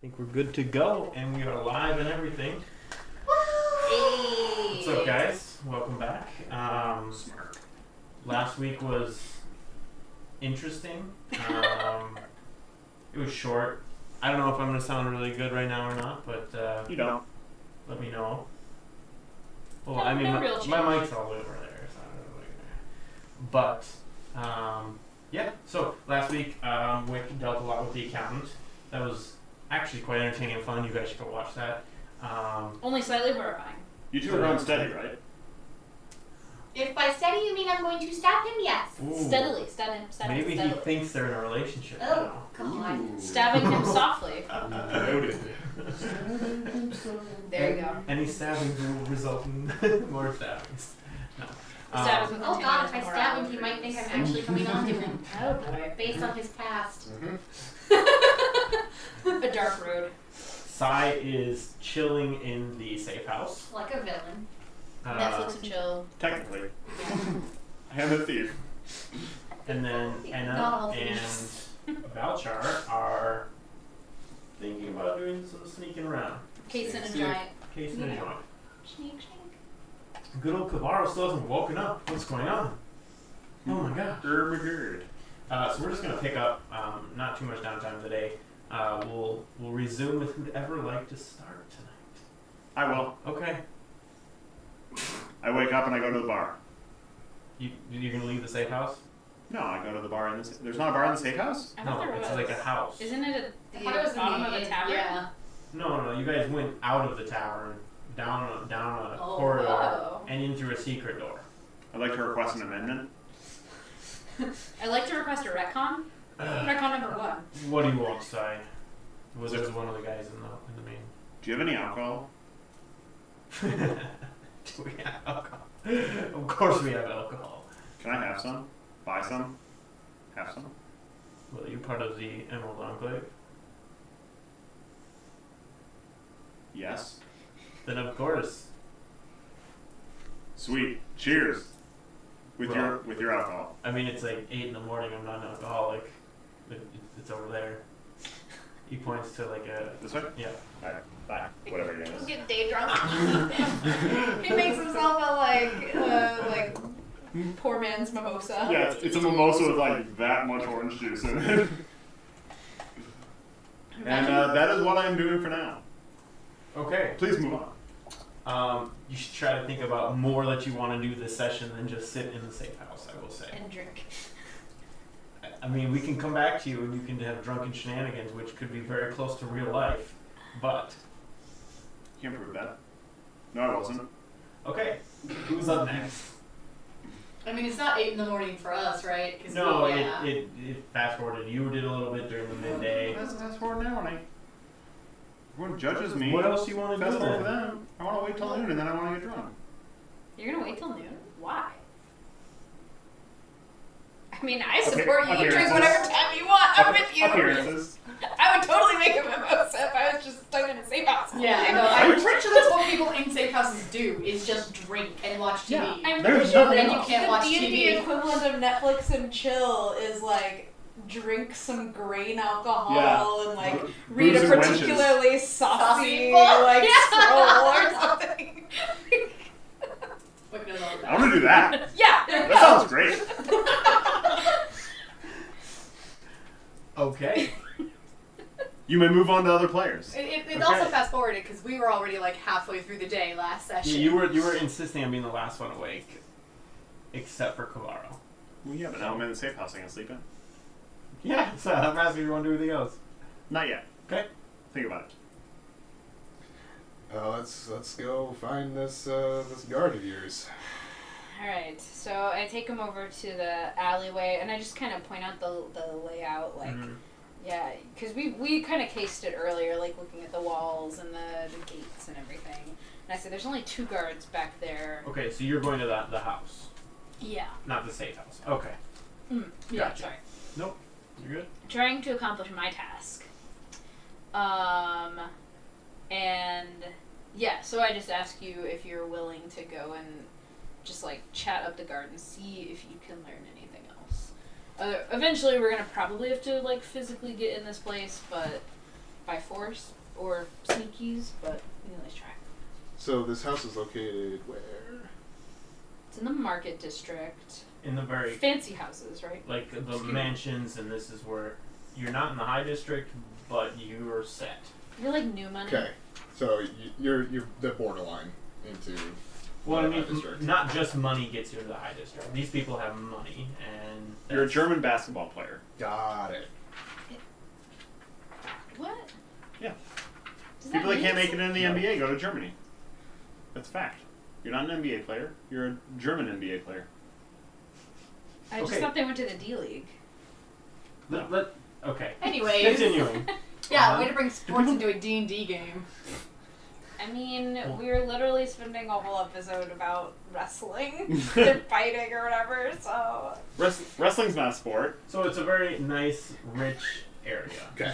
think we're good to go, and we are live and everything. Hey. What's up, guys? Welcome back. Last week was interesting. It was short. I don't know if I'm going to sound really good right now or not, but you don't. Let me know. Well, No, I mean, no real my mic's all the way over there, so I don't know. But, yeah, so last week, Wick dealt a lot with the accountant. That was actually quite entertaining and fun. You guys should go watch that. Only slightly horrifying. You two are going steady, right? If by steady you mean I'm going to stab him, yes. Ooh. Steadily. Maybe he thinks they're in a relationship Oh, now. come on. Stabbing him softly. Noted. There you go. Any stabbings will result in more stabbings. No. Stabbings with Oh god, if I continuous stab him, morality. he might think I'm actually coming on to him. Oh boy. Based on his past. A dark road. Sai is chilling in the safe house. Like a villain. Netflix and chill. Technically. I am a thief. And then Not Anna all and Valchar are thinking about doing some sneaking around. Case in a giant. Case in a joint. Sneak, sneak. Good old Kavaro still hasn't woken up. What's going on? Oh my god. So we're just gonna pick up, not too much downtime today. We'll resume with who'd ever like to start tonight. I will. Okay. I wake up and I go to the bar. You're gonna leave the safe house? No, I go to the bar in the. There's not a bar in the safe house? I thought No, there it's was. like a house. Isn't it at I the thought it was bottom in of the tavern? Yeah. No. You guys went out of the tavern, down a Oh, corridor, oh. and in through a secret door. I'd like to request an amendment. I'd like to request a retcon. Retcon number 1. What do you want, Sai? Was one of the guys in the main? Do you have any alcohol? Do we have alcohol? Of course we have alcohol. Can I have some? Buy some? Have some? Well, you're part of the Emerald Enclave. Yes. Then of course. Sweet. Cheers. With Well- your alcohol. I mean, it's like 8 in the morning. I'm not an alcoholic. It's over there. He points to like a. This way? Yeah. Alright. Bye. Whatever it is. Get day drunk. He makes himself a like Poor man's mimosa. Yeah, it's a mimosa with like that much orange juice in it. And that is what I'm doing for now. Okay. Please move on. You should try to think about more that you want to do this session than just sit in the safe house. I will say. And drink. I mean, we can come back to you and you can have drunken shenanigans, which could be very close to real life. But You can't prove that. No, I wasn't. okay, who's up next? I mean, it's not 8 in the morning for us, right? 'Cause No, yeah. it fast forwarded. You did a little bit during the midday. That's for now when everyone judges me. What else do you want to do Fast forward for then? them. I want to wait till noon and then I want to get drunk. You're gonna wait till noon? Why? I mean, I support you. You drink appearances. whatever time you want. I'm with you. Appearances. I would totally make a mimosa if I was just stuck in a safe house. Yeah, no, I'm pretty sure that's what people in safe houses do, is just drink and watch TV. Yeah. I'm There's pretty sure nothing And you else. can't watch the D&D TV. equivalent of Netflix and chill is like drink some grain alcohol Yeah. and like Booze read a and wenches. particularly saucy Saucy book? like Yeah. scroll or something. Look at all I want to do that. Yeah, there you That go. sounds great. Okay. You may move on to other players. It's Okay. also fast forwarded because we were already like halfway through the day last session. You were insisting on being the last one awake, except for Kavaro. Well, yeah, but now I'm in the safe house. I can sleep in. Yeah, so I'm asking if you want to do anything else. Not yet. Okay. Think about it. Let's go find this guard of yours. Alright, so I take him over to the alleyway and I just kind of point out the layout, like, Mhm. yeah, because we kind of cased it earlier, like looking at the walls and the gates and everything. And I said, there's only 2 guards back there. Okay, so you're going to the house, Yeah. not the safe house. Okay. Yeah, Gotcha. sorry. Nope. You're good. Trying to accomplish my task. And yeah, so I just ask you if you're willing to go and just like chat up the guard and see if you can learn anything else. Eventually we're gonna probably have to like physically get in this place, but by force or sneakies, but we can at least try. So this house is located where? It's in the market district. In the very Fancy houses, right? like the mansions, and this is where you're not in the high district, but you're set. You're like new money. Okay, so you're the borderline into. Well, I the mean, high district. not just money gets you into the high district. These people have money, and You're a that's- German basketball player. Got it. What? Yeah. Does People that mean can't make it something? in the NBA go to Germany. That's a fact. You're not an NBA player. You're a German NBA player. I just Okay. thought they went to the D League. Okay. Anyways. Continuing. Yeah, way to bring sports into a D&D game. I mean, we were literally spending a whole episode about wrestling and fighting or whatever, so... Wrestling's not a sport. So it's a very nice, rich area. Okay.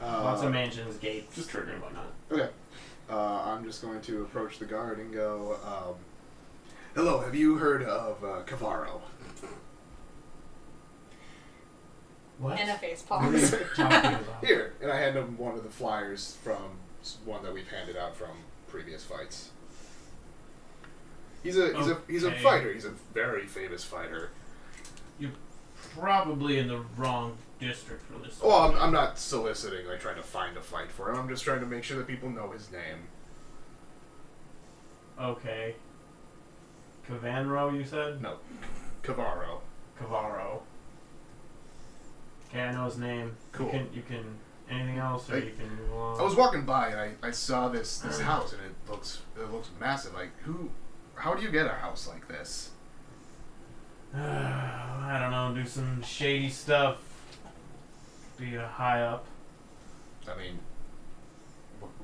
Lots of mansions, gates, Just triggering. and whatnot. Okay. I'm just going to approach the guard and go, hello, have you heard of Cavaro? What? And a face What palm. are you talking about? Here, and I hand him one of the flyers from one that we've handed out from previous fights. He's a Okay. fighter. He's a very famous fighter. Probably in the wrong district for this. Well, I'm not soliciting, like trying to find a fight for him. I'm just trying to make sure that people know his name. Okay. Cavanro, you said? No, Cavaro. Cavaro. Okay, I know his name. Cool. You can anything else, or Hey, you can move along. I was walking by and I saw this house and it looks massive. Like how do you get a house like this? I don't know. Do some shady stuff. Be a high up. I mean,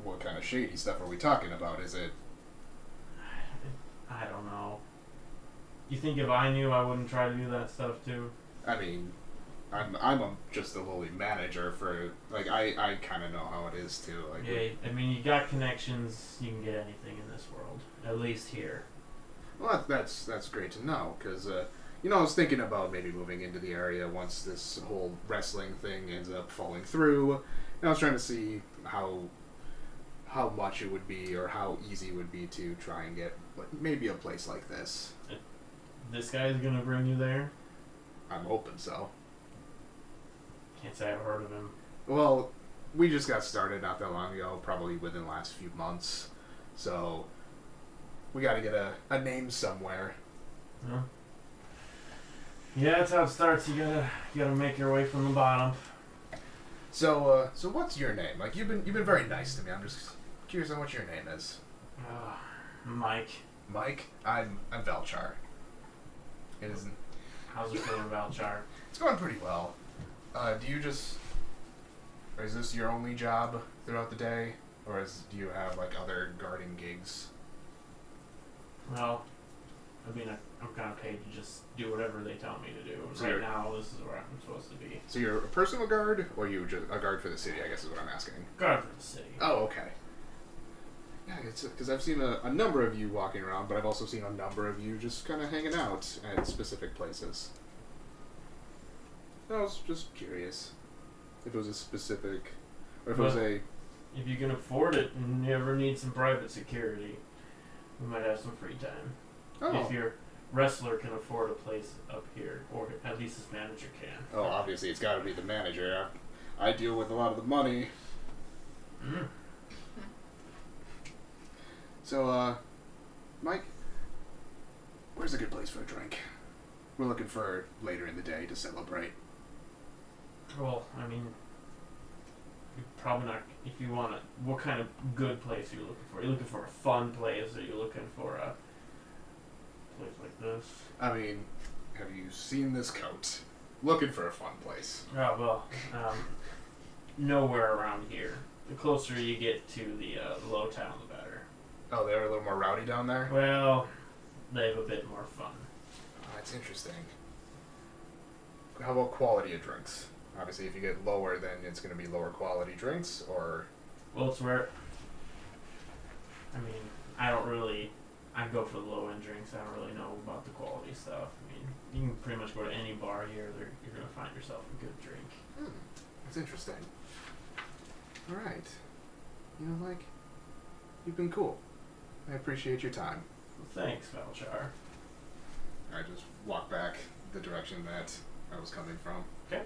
what kind of shady stuff are we talking about? Is it? I don't know. You think if I knew, I wouldn't try to do that stuff too? I mean, I'm just a lowly manager for like I kind of know how it is too. Like Yeah, I mean, you got connections. You can get anything in this world. At least here. well, that's great to know because I was thinking about maybe moving into the area once this whole wrestling thing ends up falling through. And I was trying to see how much it would be or how easy it would be to try and get maybe a place like this. This guy's gonna bring you there. I'm hoping so. Can't say I've heard of him. Well, we just got started not that long ago, probably within the last few months. So we got to get a name somewhere. Huh? Yeah, that's how it starts. You gotta make your way from the bottom. So what's your name? Like you've been very nice to me. I'm just curious on what your name is. Mike, Mike. I'm Valchar. It isn't. how's it going, Valchar? It's going pretty well. Or is this your only job throughout the day, or do you have like other guarding gigs? Well, I mean, I'm kind of paid to just do whatever they tell me to do. So Right you're- now, this is where I'm supposed to be. So you're a personal guard, or you just a guard for the city? I guess is what I'm asking. Guard for the city. Oh, okay. Yeah, it's because I've seen a number of you walking around, but I've also seen a number of you just kind of hanging out at specific places. I was just curious if it was a specific, or if it was Well, a. If you can afford it and you ever need some private security, we might have some free time. Oh, If your wrestler can afford a place up here, or at least his manager can. oh, obviously it's got to be the manager. I deal with a lot of the money. Mm. So, Mike, where's a good place for a drink? We're looking for later in the day to celebrate. Well, I mean, you're probably not. If you want to, what kind of good place are you looking for? Are you looking for a fun place, or are you looking for a place like this? I mean, have you seen this coat? Looking for a fun place. Oh well, nowhere around here. The closer you get to the low town, the better. Oh, they're a little more rowdy down there? Well, they have a bit more fun. Oh, that's interesting. How about quality of drinks? Obviously, if you get lower, then it's going to be lower quality drinks, or... Well, it's where. I mean, I go for the low end drinks. I don't really know about the quality stuff. I mean, you can pretty much go to any bar here. You're gonna find yourself a good drink. That's interesting. Alright. You know, like, you've been cool. I appreciate your time. Well, thanks, Valchar. I just walk back the direction that I was coming from. Okay.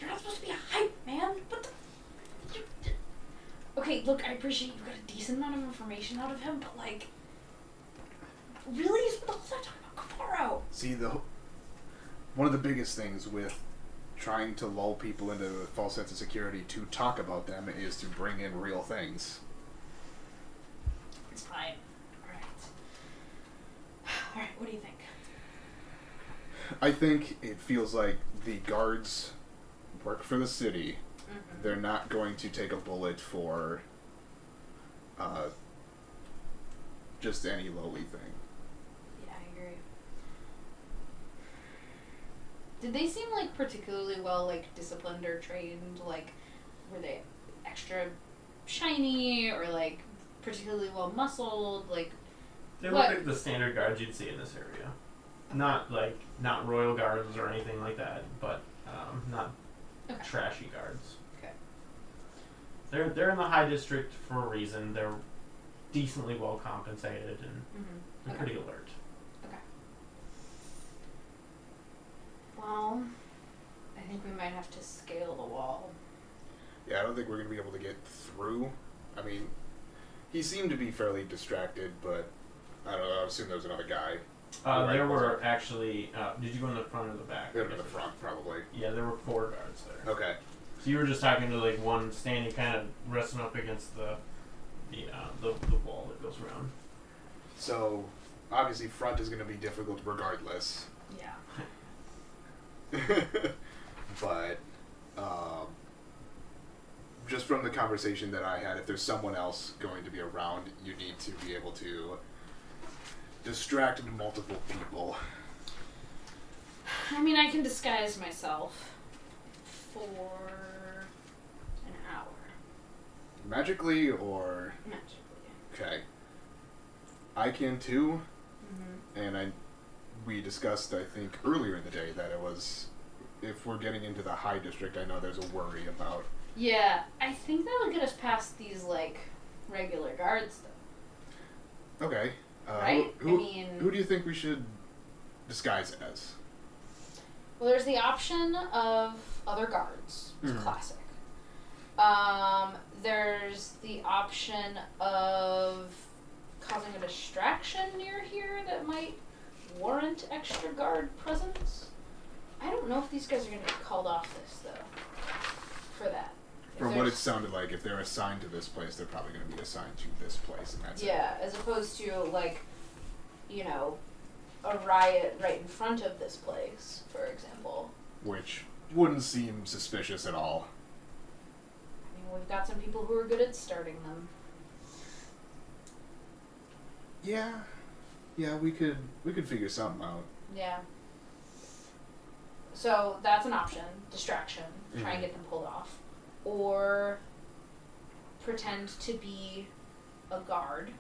You're not supposed to be a hype, man. What the... Okay, look, I appreciate you got a decent amount of information out of him, but like... Really? You spent the whole time talking about Kafaro. See, one of the biggest things with trying to lull people into a false sense of security to talk about them is to bring in real things. It's fine. Alright. Alright, what do you think? I think it feels like the guards work for the city. Mm-hmm. They're not going to take a bullet for just any lowly thing. Yeah, I agree. Did they seem like particularly well like disciplined or trained? Like, were they extra shiny or like particularly well muscled? Like, They look like the standard guards you'd see in this area. Not royal guards or anything like that, but not okay. trashy guards. Okay. They're in the high district for a reason. They're decently well compensated and they're Okay. pretty alert. Okay. Well, I think we might have to scale the wall. Yeah, I don't think we're going to be able to get through. I mean, he seemed to be fairly distracted, but I don't know, I assume there was another guy. There were actually. Did you go in the front or the back? They're in the front, probably. Yeah, there were 4 guards there. Okay. So you were just talking to like one standing, kind of resting up against the wall that goes around. So, obviously, front is going to be difficult regardless. Yeah. But, just from the conversation that I had, if there's someone else going to be around, you need to be able to distract multiple people. I mean, I can disguise myself for an hour. Magically or... Magically. Okay. I can too, Mm-hmm. and we discussed, I think, earlier in the day that it was, if we're getting into the high district, I know there's a worry about... Yeah, I think that would get us past these, like, regular guards, though. Okay. Right? Who I do you think we should disguise as? Well, there's the option of other guards. It's Mhm. classic. There's the option of causing a distraction near here that might warrant extra guard presence. I don't know if these guys are going to get called off this, though, for that. If From what it there's- sounded like, if they're assigned to this place, they're probably going to be assigned to this place, and that's it. Yeah, as opposed to, like, you know, a riot right in front of this place, for example. Which wouldn't seem suspicious at all. I mean, we've got some people who are good at starting them. Yeah, we could figure something out. Yeah. So that's an option. Distraction. Try and Mhm. get them pulled off. Or pretend to be a guard.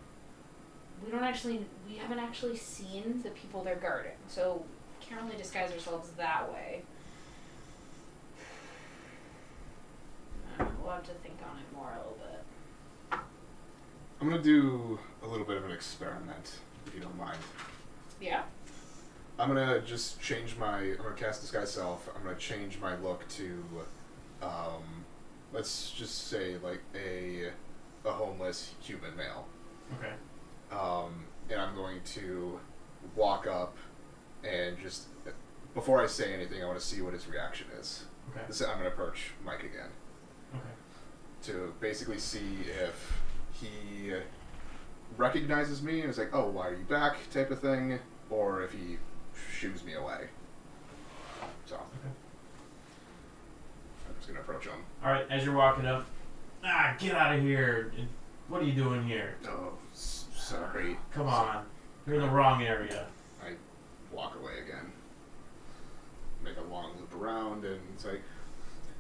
We haven't actually seen the people they're guarding, so we can't really disguise ourselves that way. We'll have to think on it more a little bit. I'm going to do a little bit of an experiment, if you don't mind. Yeah. I'm going to just change I'm going to cast Disguise Self. I'm going to change my look to, let's just say, like, a homeless human male. Okay. And I'm going to walk up and just, before I say anything, I want to see what his reaction is. Okay. I'm going to approach Mike again Okay. to basically see if he recognizes me and is like, oh, why are you back, type of thing, or if he shoos me away. So, Okay. I'm just going to approach him. All right. As you're walking up, get out of here! What are you doing here? Oh, sorry. Come on, you're in the wrong area. I walk away again. Make a long loop around, and it's like,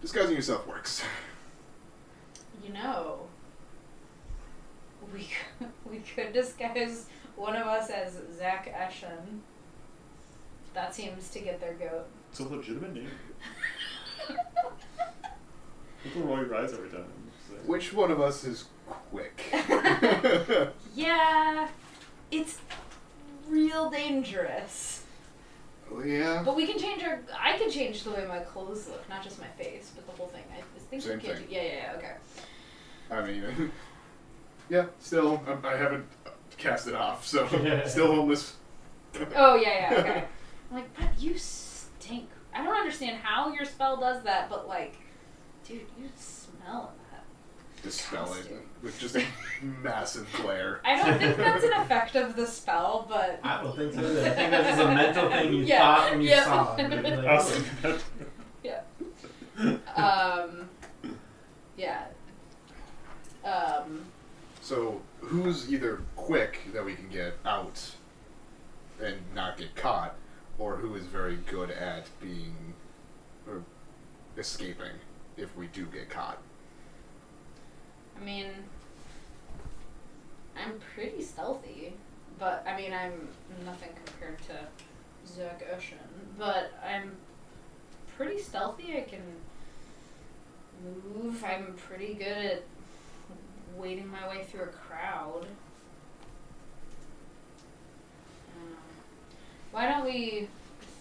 disguising yourself works. You know, we could disguise one of us as Zach Eshen. That seems to get their goat. It's a legitimate name. People roll your eyes every time. Which one of us is quick? Yeah, it's real dangerous. Yeah. But we can change our. I can change the way my clothes look, not just my face, but the whole thing. I think Same we can. thing. Yeah. Okay. I mean, yeah. Still, I haven't cast it off, so still homeless. Oh yeah. Okay. I'm like, but you stink. I don't understand how your spell does that, but like, dude, you smell that. Dispel it with just a massive glare. I don't think that's an effect of the spell, but I don't think so either. I think that's just a mental thing you Yeah, thought when you yeah. saw it. You'd be like, I was "Oh." thinking that. Yeah. So, who's either quick that we can get out and not get caught, or who is very good at being or escaping if we do get caught? I mean, I'm pretty stealthy, but I mean, I'm nothing compared to Zach Ocean, but I'm pretty stealthy. I can move. I'm pretty good at wading my way through a crowd. Why don't we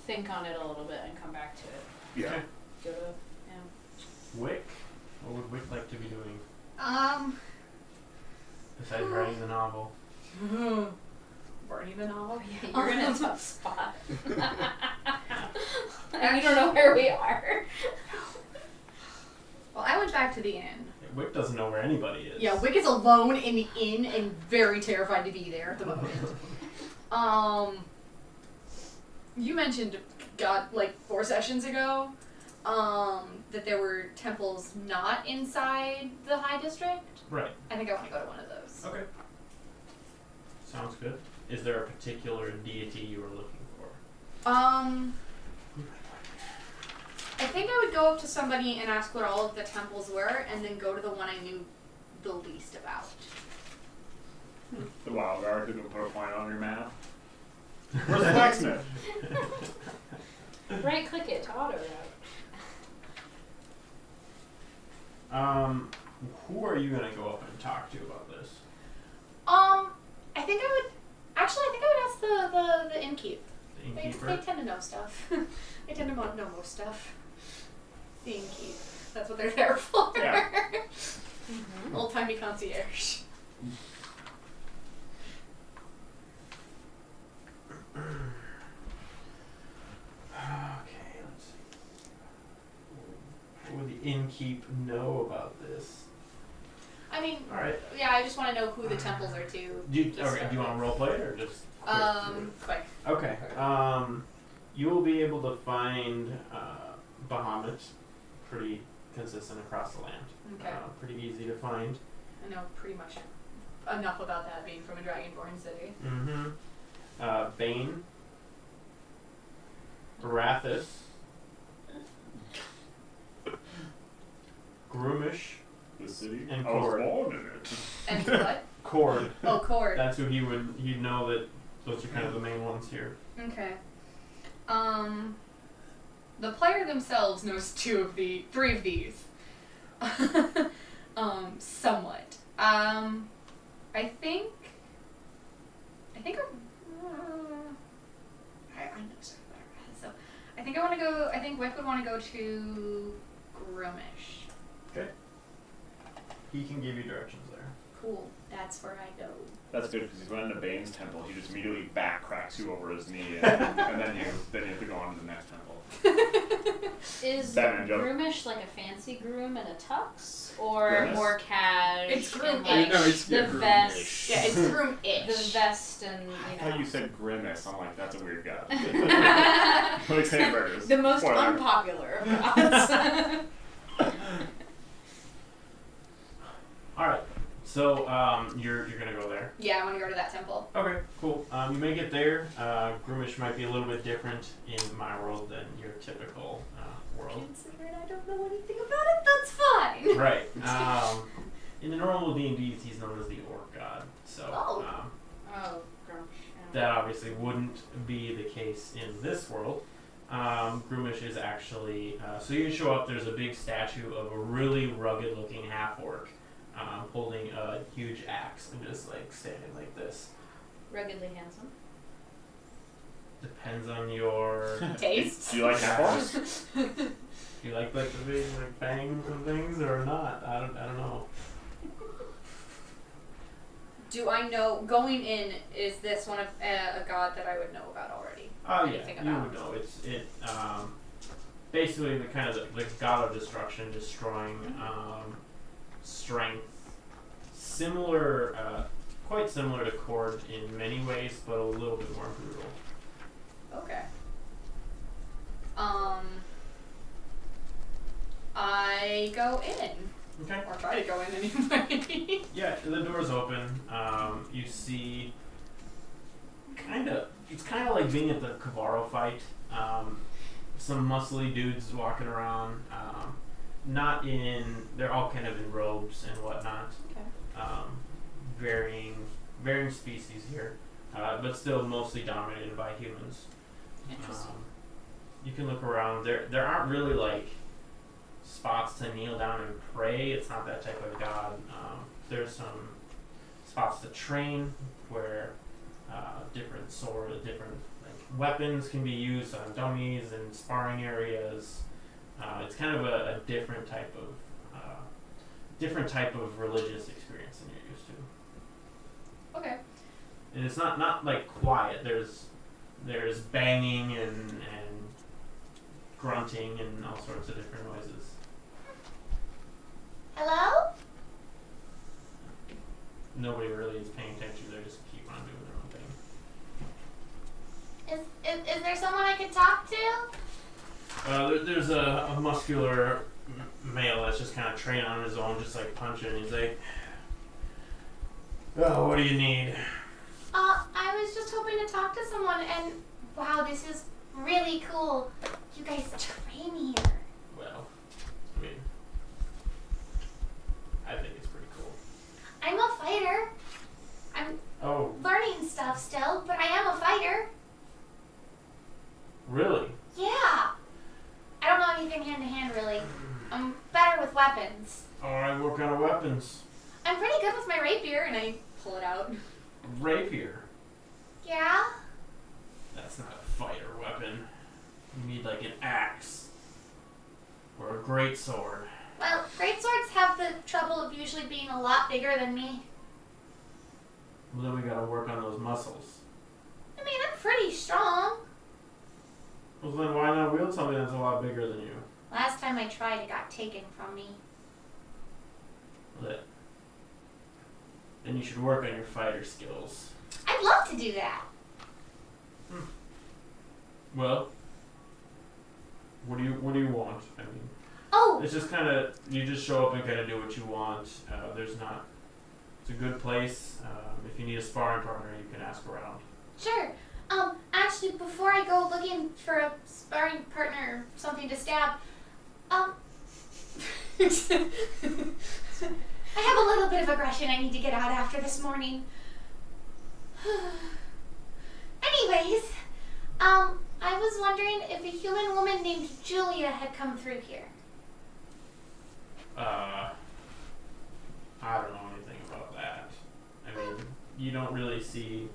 think on it a little bit and come back to it? Yeah. Okay. Go to, Wick? What would Wick like to be doing besides writing the novel? Writing the novel? Yeah, you're in a tough spot. And we don't know where we are. Well, I went back to the inn. Wick doesn't know where anybody is. Yeah, Wick is alone in the inn and very terrified to be there at the moment. You mentioned, God, like 4 sessions ago, that there were temples not inside the High District. Right. I think I want to go to one of those. Okay. Sounds good. Is there a particular deity you were looking for? I think I would go up to somebody and ask what all of the temples were, and then go to the one I knew the least about. The wild guard who can put a point on your map. Where's the blacksmith? Right click it to auto route. Who are you gonna go up and talk to about this? I think I would ask the innkeep. The They innkeeper? tend to know stuff. They tend to know most stuff. The innkeep. That's what they're there for. Yeah. Old timey concierge. Okay, let's see. What would the innkeep know about this? I mean, Alright. yeah, I just want to know who the temples are to. Do you want to roleplay it or just Quick. Okay. You will be able to find Bahamut pretty consistent across the land. Okay. Pretty easy to find. I know pretty much enough about that being from a Dragonborn city. Mm-hmm. Bane. Arathis. Groomish. The city? And I was Cord. born in it. And what? Cord. Oh, Cord. That's who he'd know that those are kind of the main ones here. Okay. The player themselves knows 3 of these. Somewhat. I think I know something better. So, I think Wick would want to go to Groomish. Okay. He can give you directions there. Cool. That's where I go. That's good because he's going into Bane's temple. He just immediately back cracks you over his knee, and then you have to go on to the next temple. Is Batman joke. Groomish like a fancy groom in a tux? Or Grimace. more cash? It's and, groom-ish. like, No, it's the groom-ish. vest. Yeah, it's Groom-ish. The vest and, I you thought know. you said grimace. I'm like, that's a weird guy. Like hamburgers. the most Spoiler. unpopular of gods. Alright. So, you're gonna go there. Yeah, I want to go to that temple. Okay, cool. You may get there. Groomish might be a little bit different in my world than your typical world. Considering I don't know anything about it, that's fine. Right. In the normal D&Ds, he's known as the Orc God. So, Oh. Oh, gross. that obviously wouldn't be the case in this world. Groomish is actually, so you show up, there's a big statue of a really rugged looking half-orc holding a huge axe and just like standing like this. Ruggedly handsome. Depends on your... Taste. Do you like half-orcs? You like the big like fangs and things or not? I don't know. Do I know, going in, is this one of a god that I would know about already? Oh Anything yeah, you about? would know. It's basically the kind of the god of destruction, destroying strength. Similar, quite similar to Cord in many ways, but a little bit more brutal. Okay. I go in. Okay. Or try to go in anyway. Yeah, the door's open. You see, it's kind of like being at the Kavaro fight. Some muscly dudes walking around. They're all kind of in robes and whatnot. Okay. Varying species here, but still mostly dominated by humans. Interesting. You can look around. There aren't really like spots to kneel down and pray. It's not that type of god. There's some spots to train where different like weapons can be used on dummies and sparring areas. It's kind of a different type of religious experience than you're used to. Okay. And it's not like quiet. There's banging and grunting and all sorts of different noises. Hello? Nobody really is paying attention. They just keep on doing their own thing. Is there someone I could talk to? There's a muscular male that's just kind of training on his own, just like punching. He's like, "Oh, what do you need?" I was just hoping to talk to someone, and wow, this is really cool. You guys train here. Well, I mean, I think it's pretty cool. I'm a fighter. I'm Oh, learning stuff still, but I am a fighter. really? Yeah. I don't know anything hand to hand really. I'm better with weapons. All right, what kind of weapons? I'm pretty good with my rapier, and I pull it out. Rapier. yeah. That's not a fighter weapon. You need like an axe or a great sword. Well, great swords have the trouble of usually being a lot bigger than me. Well, then we gotta work on those muscles. I mean, I'm pretty strong. Well, then why not wield something that's a lot bigger than you? Last time I tried, it got taken from me. Then you should work on your fighter skills. I'd love to do that. Well, what do you want? I mean, Oh, it's just kind of you just show up and kind of do what you want. It's a good place. If you need a sparring partner, you can ask around. sure. Actually, before I go looking for a sparring partner or something to stab, I have a little bit of aggression I need to get out after this morning. Anyways, I was wondering if a human woman named Julia had come through here. I don't know anything about that. I mean, you don't really see,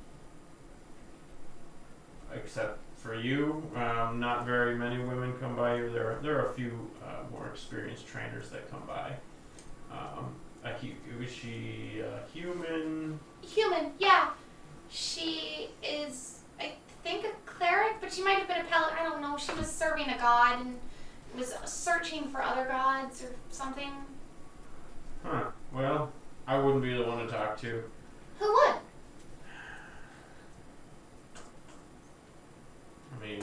except for you, not very many women come by you. There are a few more experienced trainers that come by. Was she a human? Human, yeah. She is, I think, a cleric, but she might have been a paladin. I don't know. She was serving a god and was searching for other gods or something. Huh. Well, I wouldn't be the one to talk to. Who would? I mean,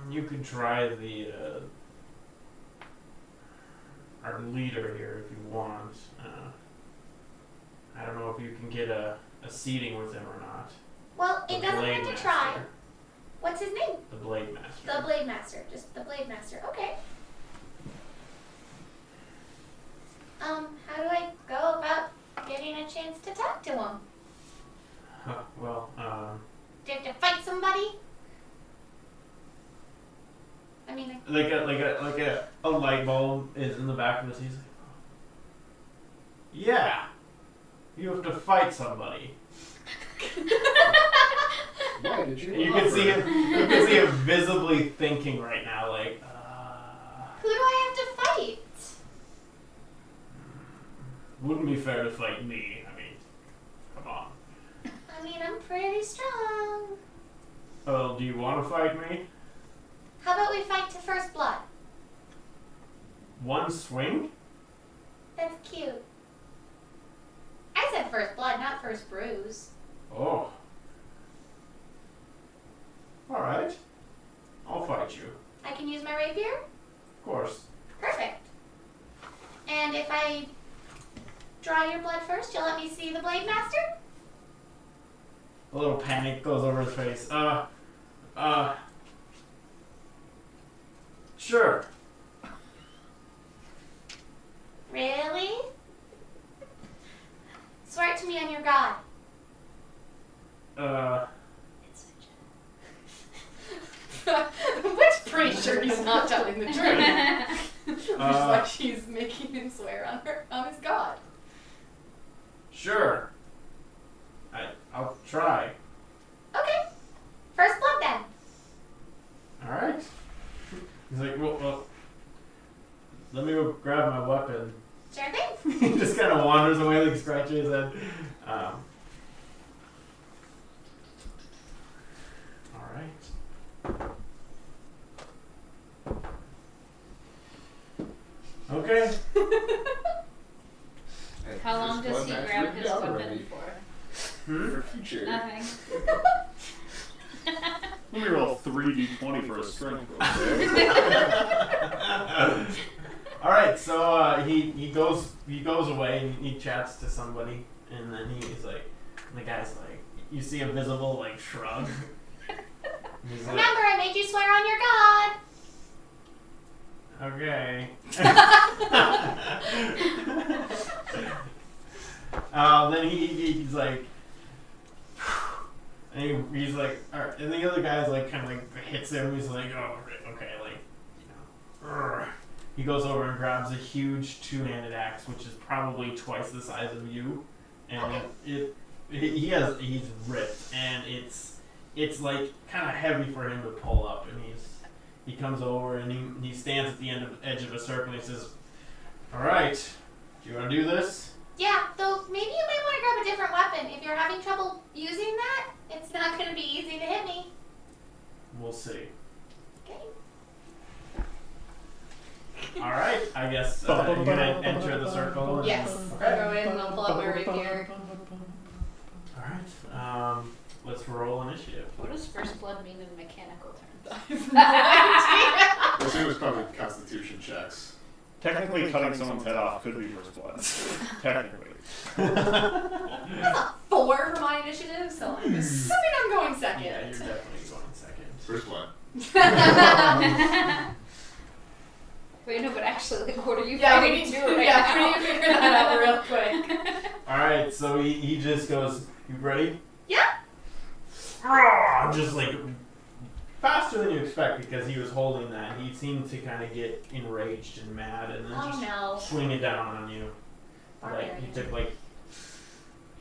you could try our leader here if you want. I don't know if you can get a seating with him or not. Well, it The doesn't Blade hurt to Master. try. What's his name? The Blade Master. The Blade Master. Just the Blade Master. Okay. How do I go about getting a chance to talk to him? Well, Do you have to fight somebody? a light bulb is in the back of his. He's like, yeah, you have to fight somebody. Why did you? You can see him. You can see him visibly thinking right now, like. Who do I have to fight? Wouldn't be fair to fight me. I mean, come on. I mean, I'm pretty strong. Well, do you want to fight me? How about we fight to first blood? One swing? That's cute. I said first blood, not first bruise. Oh. Alright. I'll fight you. I can use my rapier? Of course. Perfect. And if I draw your blood first, you'll let me see the blade master? A little panic goes over his face. Sure. Really? Swear it to me on your god. Which pretty sure he's not telling the truth. Just like she's making him swear on his god. Sure. I'll try. Okay. First blood then. Alright. He's like, well, let me go grab my weapon. Sure thing. He just kind of wanders away, like scratching his head. Alright. Okay. How long does he grab his weapon for? For future. Nothing. Let me roll 3d20 for a strength roll. Alright, so he goes away and he chats to somebody, and then he's like, and the guy's like, you see a visible like shrug. He's like, Remember, I made you swear on your god. okay. Then he's like, and he's like, all right, and the other guy's like, kind of like hits him. He's like, oh, okay, like, you know. He goes over and grabs a huge two-handed axe, which is probably twice the size of you, and he's ripped, and it's like kind of heavy for him to pull up, and he comes over and he stands at the edge of a circle and he says, all right, do you want to do this? Yeah, though maybe you might want to grab a different weapon. If you're having trouble using that, it's not going to be easy to hit me. We'll see. Okay. All right, I guess you're gonna enter the circle. And, Yes. Okay. I'll go in and I'll pull out my rapier. All right. Let's roll initiative. What does first blood mean in mechanical terms? I think it was probably Constitution checks. Technically, cutting someone's head off could be first blood. Technically. That's a 4 for my initiative, so I'm assuming I'm going second. Yeah, you're definitely going second. First blood. Wait, no, but actually, like, what are you Yeah, we fighting need to to do right yeah, now? we need to figure that out real quick. All right, so he just goes, you ready? Yeah. Just like faster than you expect, because he was holding that. He seemed to kind of get enraged and mad, and then Oh just no. swing it down on you. Like Barbarian. he took like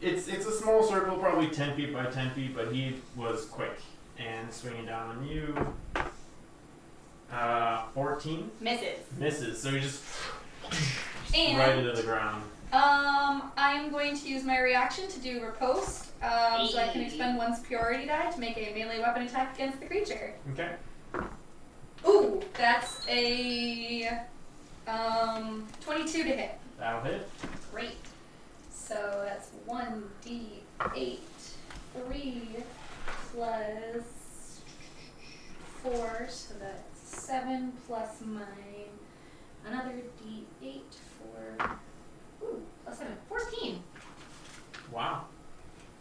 it's a small circle, probably 10 feet by 10 feet, but he was quick and swinging down on you. 14 misses, so he just And right into the ground. I'm going to use my reaction to do riposte, so I can expend one's purity die to make a melee weapon attack against the creature. Okay. Ooh, that's a 22 to hit. That'll hit. Great. So that's 1d8, 3 plus 4, so that's 7 plus mine. Another d8 for, plus 7, 14. Wow.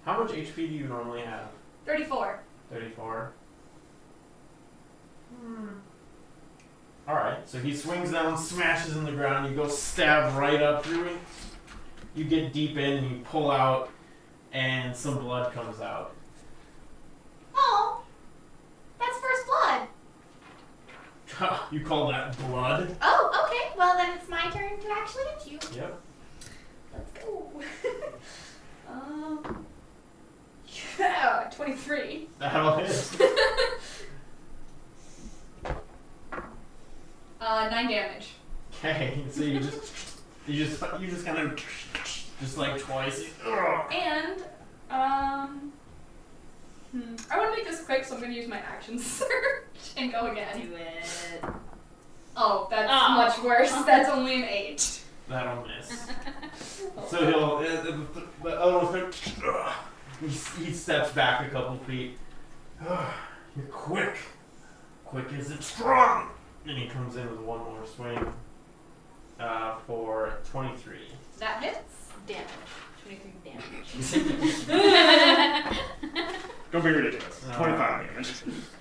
How much HP do you normally have? 34. 34. Alright, so he swings down, smashes in the ground, you go stab right up through it. You get deep in and you pull out, and some blood comes out. Oh, that's first blood. You call that blood? Oh, okay. Well, then it's my turn to actually hit you. Yep. Let's go. Yeah, 23. That'll hit. 9 damage. Okay, so you just kind of just like twice. And I want to make this quick, so I'm going to use my action search and go again. Do it. Oh, that's Oh. much worse. That's only an 8. That'll miss. So he'll the other one's he steps back a couple feet. You're quick. Quick as it's strong. And he comes in with one more swing for 23. That hits. Damage. 23 damage. Don't be ridiculous. 25 damage.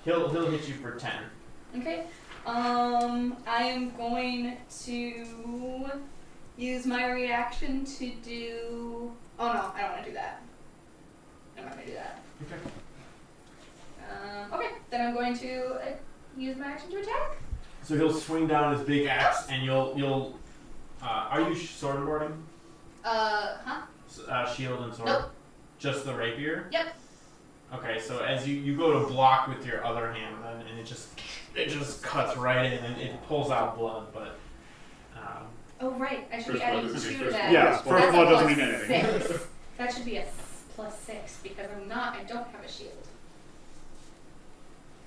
He'll hit you for 10. Okay. I am going to use my reaction to do. Oh no, I don't want to do that. I'm not going to do that. Okay. Okay, then I'm going to use my action to attack. So he'll swing down his big axe, and you'll. Are you swordboarding? Shield and sword. Nope. Just the rapier. Yep. Okay, so as you go to block with your other hand, then and it just cuts right in, and it pulls out blood, but. Oh right, I should First be adding blood doesn't 2 mean to first that. blood. Yeah, That's first a blood doesn't plus mean anything. 6. That should be a +6 because I don't have a shield.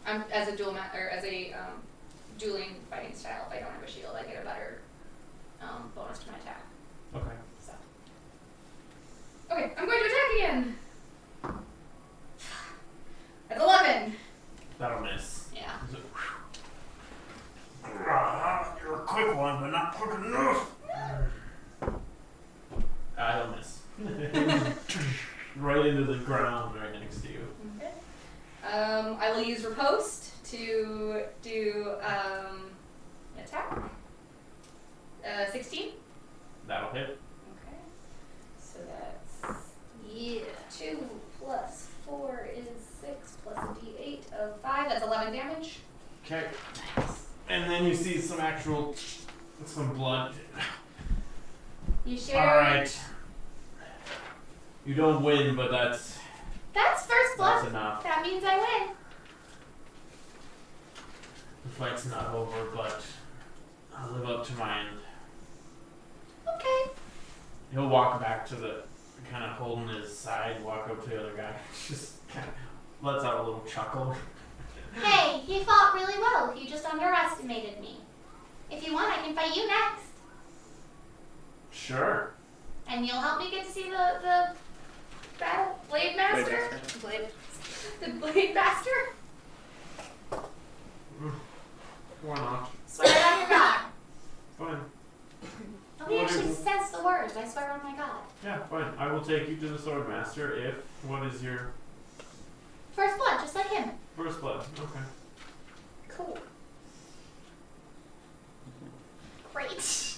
I'm as a dueling fighting style. If I don't have a shield, I get a better bonus to my attack. Okay. So. Okay, I'm going to attack again. That's 11. That'll miss. Yeah. You're a quick one, but not quick enough. He'll miss. Right into the ground right next to you. Okay. I will use riposte to do an attack. 16. That'll hit. Okay. So that's 2 plus 4 is 6 plus a d8 of 5. That's 11 damage. Okay. And then you see some blood. You sure? Alright. You don't win, but that's First blood. enough. That means I win. The fight's not over, but I'll live up to my end. Okay. He'll walk back to the, kind of holding his side, walk up to the other guy, just kind of lets out a little chuckle. Hey, you fought really well. You just underestimated me. If you want, I can fight you next. Sure. And you'll help me get to see the battle blade master? Blade. The blade master? Why not? Swear it on your god. Fine. Nobody actually says the words. I swear on my god. Yeah, fine. I will take you to the sword master if, what is your First blood, just like him. first blood? Okay. Cool. Great.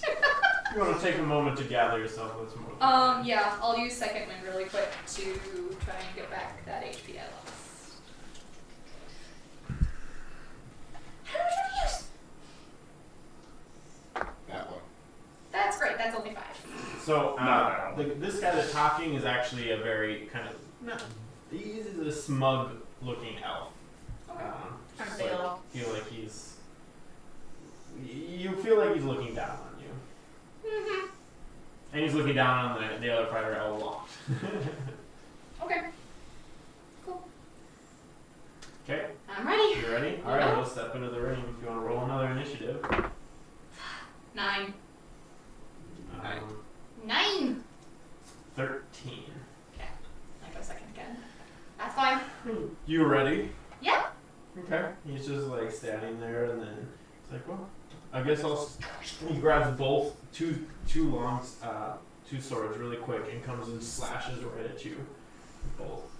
You want to take a moment to gather yourself with some more. Yeah, I'll use second wind really quick to try and get back that HP I lost. How much would you use? That one. That's great. That's only 5. So, No. this guy that's talking is actually a very kind of, he's a smug looking elf. Okay. Just Aren't they all? You feel like he's looking down on you. Mm-hmm. And he's looking down on the other fighter a lot. Okay. Okay, I'm ready. you ready? Alright, Yeah. we'll step into the ring if you want to roll another initiative. 9. 9. 13. I go second again. That's fine. You ready? Yeah. Okay. He's just like standing there, and then he's like, "Well, I guess I'll." He grabs both two swords really quick and comes and slashes right at you. Both.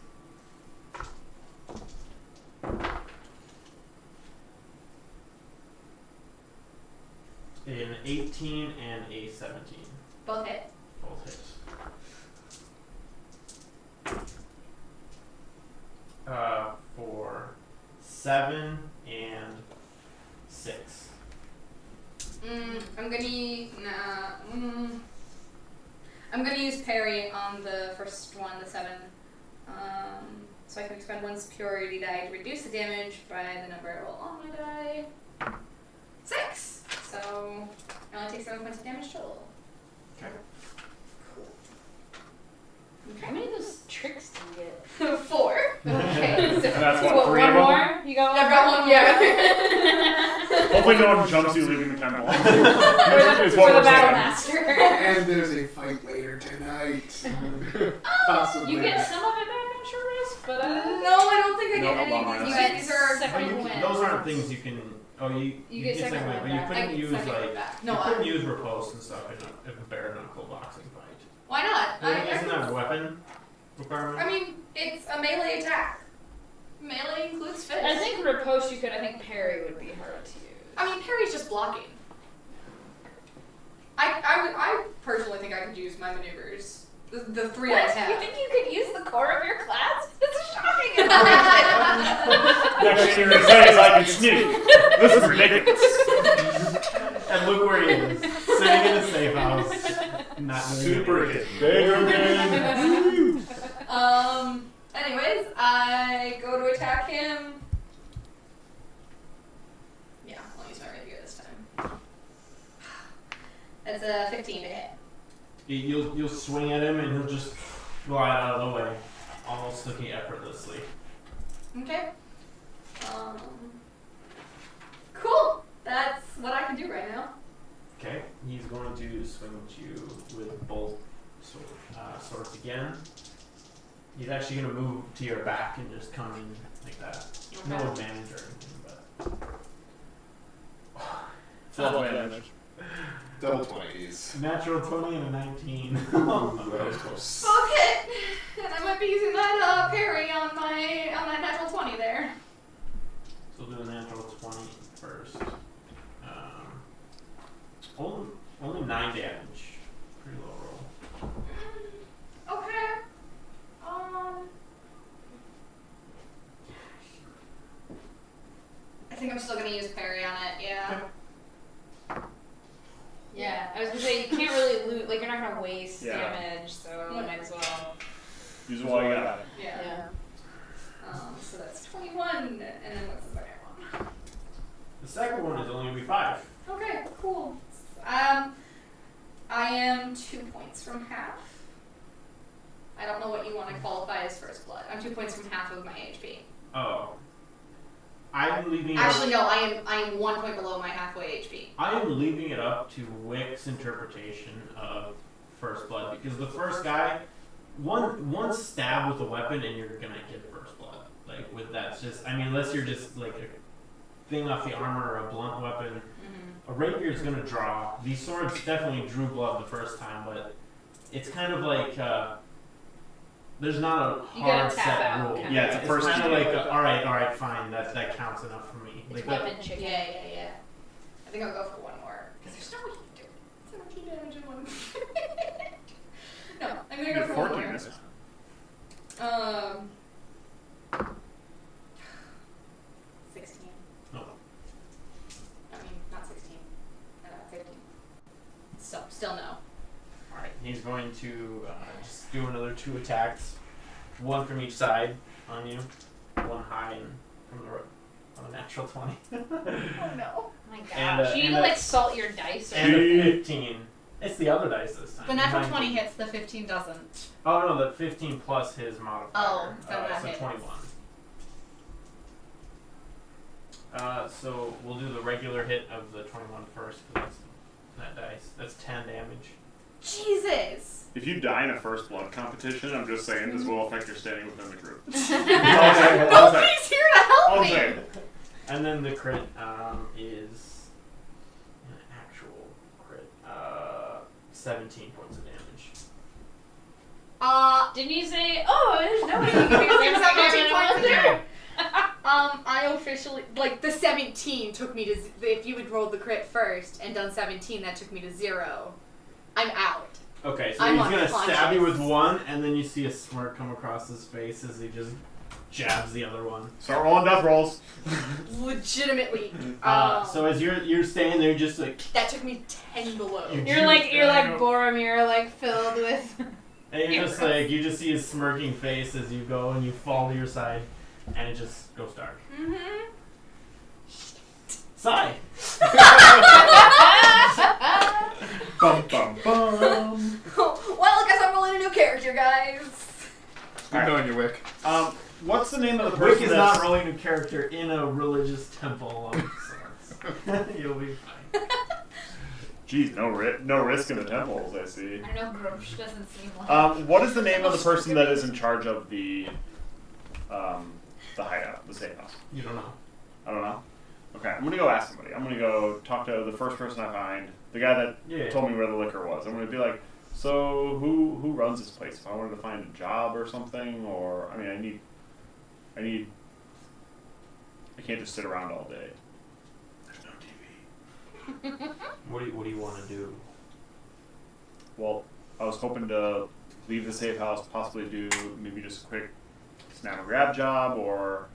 An 18 and a 17. Both hit. Both hits. For 7 and 6. I'm gonna use parry on the first one, the 7. So I can expend 1 superiority die to reduce the damage by the number I roll on my die. 6! So I only take 7 points of damage total. Okay. How many of those tricks do you get? 4. Okay. So, And that's what, what, 3 one of them? more? You got one? I've got one more. Yeah. Hopefully no one jumps you leaving the temple. Or Is the what we're battle saying. master. And there's a fight later tonight. Possibly. You get some of it back on short rest, but No, I don't think I No, get any long of these. rest. These are Second Oh, you win. can, those aren't things you can. Oh, you get second win, win but you back. I couldn't get use second like back. you No, couldn't use riposte and stuff in a bare knuckle boxing fight. Why not? Isn't that a weapon requirement? I mean, it's a melee attack. Melee includes fist. I think riposte you could. I think parry would be hard to use. I mean, parry's just blocking. I personally think I could use my maneuvers. The 3 I What? have. You think you could use the core of your class? This is shocking. Next thing you're gonna say is I can sneak. This is ridiculous. And look where he is, sitting in a safe house, not Super hit. Anyways, I go to attack him. Yeah, I'll use my rapier this time. That's a 15 to hit. You'll swing at him and he'll just glide out of the way, almost looking effortlessly. Okay. Cool. That's what I can do right now. Okay, he's going to swing at you with both swords again. He's actually going to move to your back and just come in like that. No Okay. advantage or anything, but Double damage. Double 20s. natural 20 and a 19. That was close. Okay. And I might be using that parry on that natural 20 there. So we'll do a natural 20 first. Only 9 damage. Pretty low roll. Okay. I think I'm still gonna use parry on it. Yeah. Yeah, I was gonna say you can't really loot. Like you're not gonna waste Yeah. damage, so you might as well. Use it while you got it. Yeah. So that's 21, and then what's the second one? The second one is only going to be 5. Okay, cool. I am 2 points from half. I don't know what you want to qualify as first blood. I'm 2 points from half of my HP. Oh. I'm leaving it Actually, up, no, I am 1 point below my halfway HP. I am leaving it up to Wick's interpretation of First Blood, because the first guy, one stab with a weapon and you're going to get First Blood. Like, with that, just, I mean, unless you're just like a thing off the armor or a blunt weapon, a rapier is going to draw. These swords definitely drew blood the first time, but it's kind of like, there's not a You gotta hard tap set out, rule. kinda. Yeah, it's a first kind of time. like, all right, fine, that counts enough for me. It's Like, weapon chicken. Yeah. I think I'll go for one more. Because there's no way you can do it. 17 damage in one. No, I'm going to go You for get one 14 more. misses. 16. No. I mean, not 16. 15. Still no. Alright, he's going to just do another 2 attacks, 1 from each side on you, 1 high and from on a natural 20. Oh no. Oh my gosh. And, you need and to a- like salt your dice. And Or a 15. It's the other dice this time. The natural 19. 20 hits, the 15 doesn't. Oh no, the 15 plus his modifier. Oh, so that so hits. 21. So we'll do the regular hit of the 21 first, because that's that dice. That's 10 damage. Jesus. If you die in a first blood competition, I'm just saying this will affect your standing within the group. Nobody's here to help I'll me. say. And then the crit is an actual crit. 17 points of damage. Didn't you say? Oh, there's nobody. There's There's 17 anyone points there. I officially, like, the 17 took me to, if you had rolled the crit first and done 17, that took me to 0. I'm out. Okay, so I'm he's gonna unconscious. stab you with 1, and then you see a smirk come across his face as he just jabs the other one. Start rolling death rolls. Legitimately. So as you're staying there, just like That took me 10 below. You're like Boromir, like filled with. and you're just like you just see his smirking face as you go and you fall to your side, and it just goes dark. Mm-hmm. Sigh. Bum bum bum. Well, I guess I'm rolling a new character, guys. Good knowing you, Wick. What's the name of the Wick person is that's... not rolling a character in a religious temple of sorts. You'll be fine. Jeez, no risk in the temples, I see. I know Grumsh doesn't seem like. What is the name of the person that is in charge of the hideout, the safe house? You don't know. I don't know. Okay, I'm gonna go ask somebody. I'm gonna go talk to the first person I find, the guy that told me where the liquor was. I'm gonna be like, so who runs this place? If I wanted to find a job or something, or I mean, I can't just sit around all day. There's no TV. What do you want to do? Well, I was hoping to leave the safe house, possibly do maybe just a quick snap and grab job, or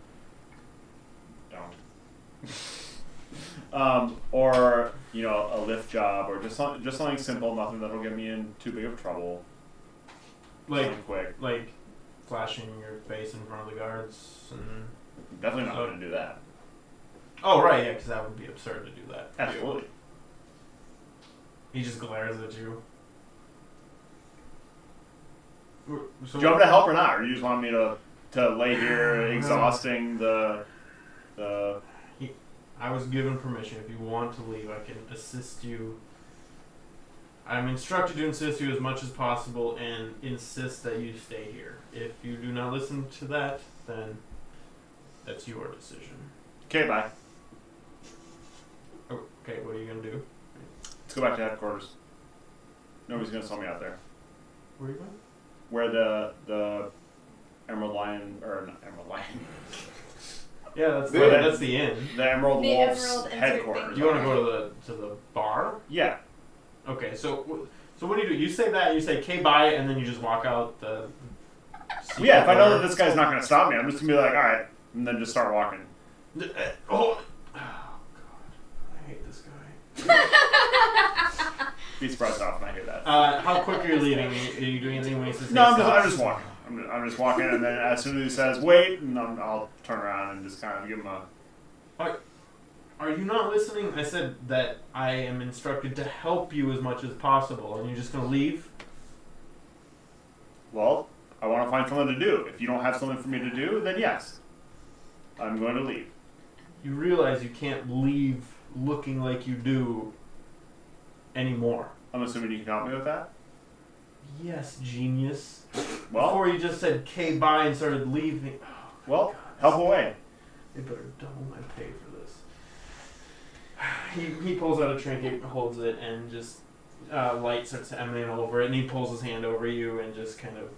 or a lift job, or just something simple, nothing that'll get me in too big of trouble. Something quick. Like flashing your face in front of the guards and. Definitely not going to do that. Oh right, yeah, because that would be absurd to do that. Absolutely. He just glares at you. So Do you want me to help or not, or you just want me to lay here exhausting the? I was given permission. If you want to leave, I can assist you. I'm instructed to assist you as much as possible and insist that you stay here. If you do not listen to that, then that's your decision. Okay, bye. Okay, what are you gonna do? Let's go back to headquarters. Nobody's gonna sell me out there. Where are you going? Where the Emerald Lion, or not Emerald Lion. Yeah, that's the inn. The Emerald The Wolf's Emerald insert headquarters. thing. You want to go to the bar? Yeah. Okay, so what do? You say that, you say "Okay, bye," and then you just walk out the. Yeah, if I know that this guy's not gonna stop me, I'm just gonna be like, all right, and then just start walking. Oh God, I hate this guy. Be surprised off when I hear that. How quick are you leaving? Are you doing anything when he says? No, "Hey, I'm stop"? just walking. I'm just walking, and then as soon as he says wait, and I'll turn around and just kind of give him a. Are you not listening? I said that I am instructed to help you as much as possible, and you're just gonna leave? Well, I want to find something to do. If you don't have something for me to do, then yes, I'm going to leave. You realize you can't leave looking like you do anymore. I'm assuming you can help me with that. Yes, genius. Well, Before you just said "Okay, bye" and started leaving. well, help away. They better double my pay for this. He pulls out a trinket, holds it, and just light starts to emanate all over it, and he pulls his hand over you and just kind of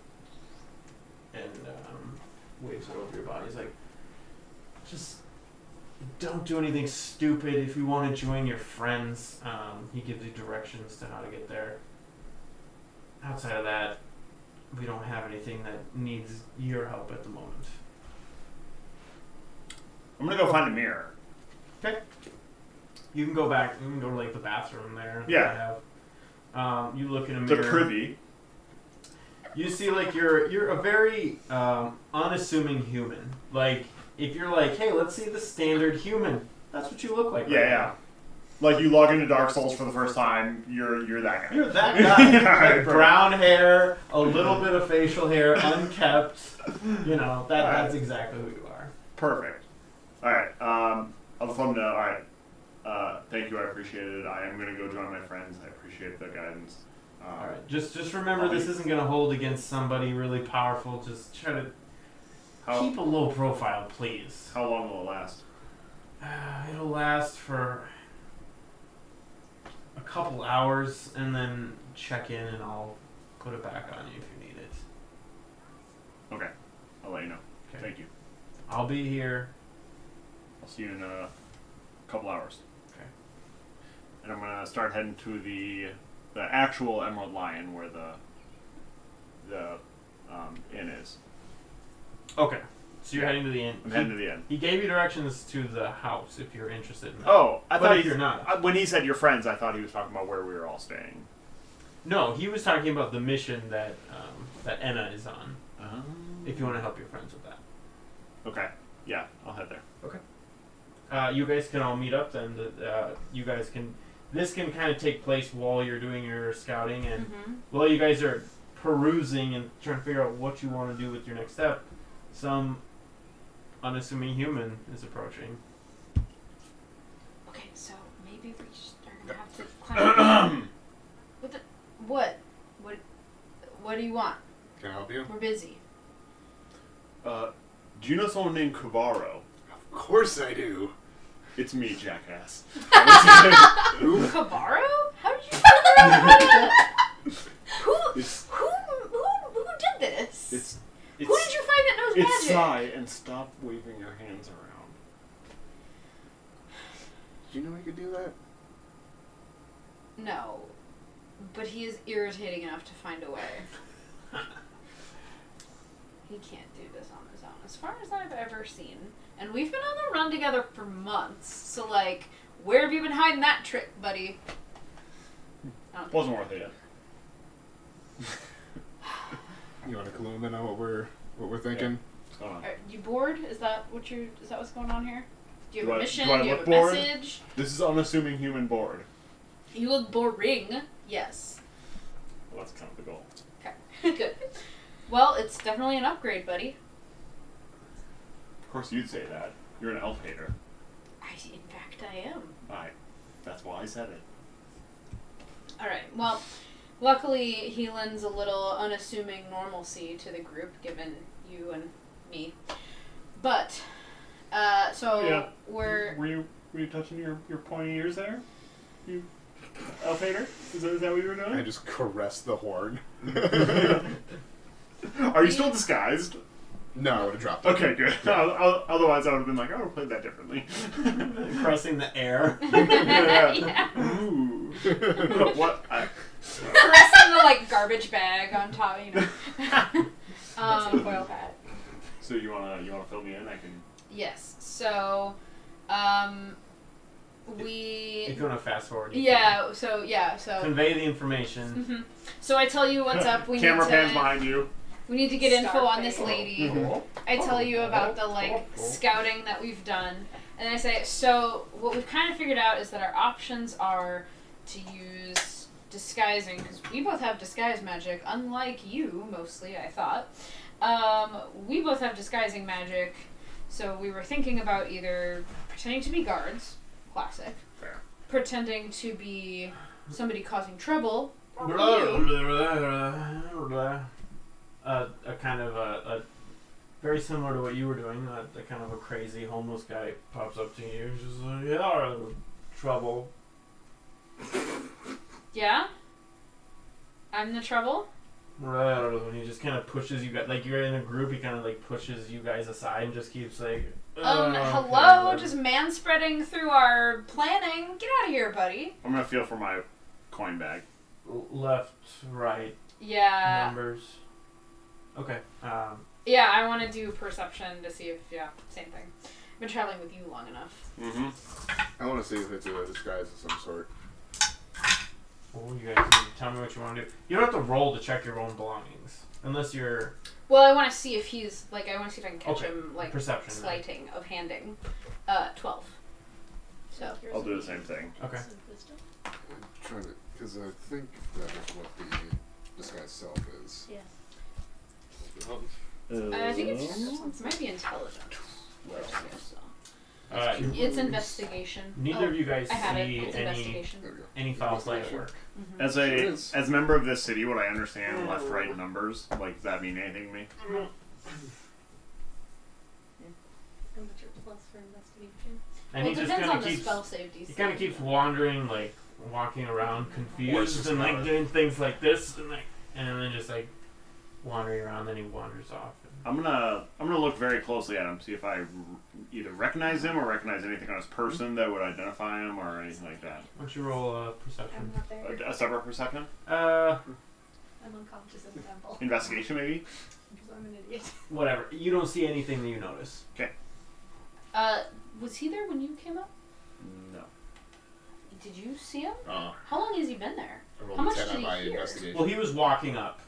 waves it over your body. He's like, just don't do anything stupid. If you want to join your friends, he gives you directions to how to get there. Outside of that, we don't have anything that needs your help at the moment. I'm gonna go find a mirror. Okay. You can go back. You can go to like the bathroom there. that Yeah. they have. You look in a The mirror. privy. You see, like you're a very unassuming human. Like if you're like, hey, let's see the standard human. That's what you look like. Yeah, right yeah. now. Like you log into Dark Souls for the first time, you're that guy. You're that guy. Yeah, Like brown hair, a little bit of facial hair, unkept. You know that's exactly who you are. Perfect. All right. I'll let them know. All right. Thank you. I appreciate it. I am gonna go join my friends. I appreciate the guidance. All right. Just remember, this isn't gonna hold against somebody really powerful. Just try to keep a low profile, please. How long will it last? It'll last for a couple hours, and then check in, and I'll put it back on you if you need it. Okay. I'll let you know. Okay. Thank you. I'll be here. I'll see you in a couple hours. Okay. And I'm gonna start heading to the actual Emerald Lion where the inn is. Okay. So you're heading to the inn. I'm heading to the inn. He gave you directions to the house if you're interested in that. Oh, I but thought if you're not. When he said your friends, I thought he was talking about where we were all staying. No, he was talking about the mission that that Enna is on. Oh. If you want to help your friends with that. Okay. Yeah, I'll head there. Okay. You guys can all meet up then. You guys can. This can kind of take place while you're doing your scouting and while you guys are perusing and trying to figure out what you want to do with your next step. Some unassuming human is approaching. Okay, so maybe we are gonna have to climb. What? What do you want? Can I help you? We're busy. Do you know someone named Kavaro? Of course I do. It's me, jackass. Who? Kavaro? How did you figure out that? Who did this? Who did you find that knows It's magic? Sai, and stop waving your hands around. Did you know he could do that? No, but he is irritating enough to find a way. He can't do this on his own, as far as I've ever seen. And we've been on the run together for months, so like, where have you been hiding that trick, buddy? Wasn't worth it yet. You want to clue him in on what we're thinking? What's going on? Are you bored? Is that what's going on here? Do you have Do a I- mission? do I Do you look have a bored? message? This is unassuming human bored. You look boring. Yes. Well, that's kind of the goal. Okay. Good. Well, it's definitely an upgrade, buddy. Of course you'd say that. You're an elf hater. In fact, I am. That's why I said it. Alright, well, luckily he lends a little unassuming normalcy to the group, given you and me. But, Yeah. we're... Were you touching your pointy ears there? You elf hater? Is that what you were doing? I just caress the horn. Are you still disguised? No, I would have dropped it. Okay, good. Otherwise, I would have been like, I would have played that differently. Caressing the air. Yeah. Ooh. What? Caressing the, like, garbage bag on top, you know. Foil hat. So you wanna fill me in? I can. Yes, so, we... If you want to fast forward. you Yeah, so... can. Convey the information. Mm-hmm. So I tell you what's up. Camera pans behind you. We need to get info on this Starface. lady. Mhm. I tell you about the scouting that we've done, and I say, so what we've kind of figured out is that our options are to use disguising, because we both have disguise magic, unlike you mostly, I thought. We both have disguising magic, so we were thinking about either pretending to be guards, classic, Fair. pretending to be somebody causing trouble, you. A kind of a very similar to what you were doing. A kind of a crazy homeless guy pops up to you, and just like, yeah, trouble. Yeah? I'm the trouble? And he just kind of pushes you guys, like you're in a group. He kind of like pushes you guys aside and just keeps like, Hello? okay, Just man-spreading through our planning. Get out of here, buddy. I'm gonna feel for my coin bag. left, right, Yeah. numbers. Okay. Yeah, I want to do perception to see if, same thing. I've been traveling with you long enough. Mm-hmm. I want to see if it's a disguise of some sort. Well, you guys need to tell me what you want to do. You don't have to roll to check your own belongings, unless you're Well, I want to see if he's, like, I want to see if I can catch Okay. him, like, perception. then. slighting of handing. 12. So. I'll do the same thing. Okay. I'm trying to, because I think that is what the disguise self is. Yeah. I think it might be intelligence. So. It's investigation. Neither Oh, of you guys I have it. see It's any investigation. There we go. any foul play at work. Mm-hmm. As It a is. as a member of this city, would I understand left, right numbers? Like, does that mean anything to me? And what's your plus for investigation? And Well, he it just depends kind on of the keeps spell save DC. he kind of keeps wandering, like walking around confused just and like not- doing things like this and then just like wandering around. Then he wanders off. I'm gonna look very closely at him, see if I either recognize him or recognize anything on his person that would identify him or anything like that. Why don't you roll I'm perception? not there. A separate perception, I'm unconscious in the temple. investigation maybe. I'm an idiot. Whatever. You don't see anything that you notice. Was he there when you came up? No. Did you see him? Uh, How long has he been there? I rolled How a much 10 did on he my hear? investigation. Well, he was walking up.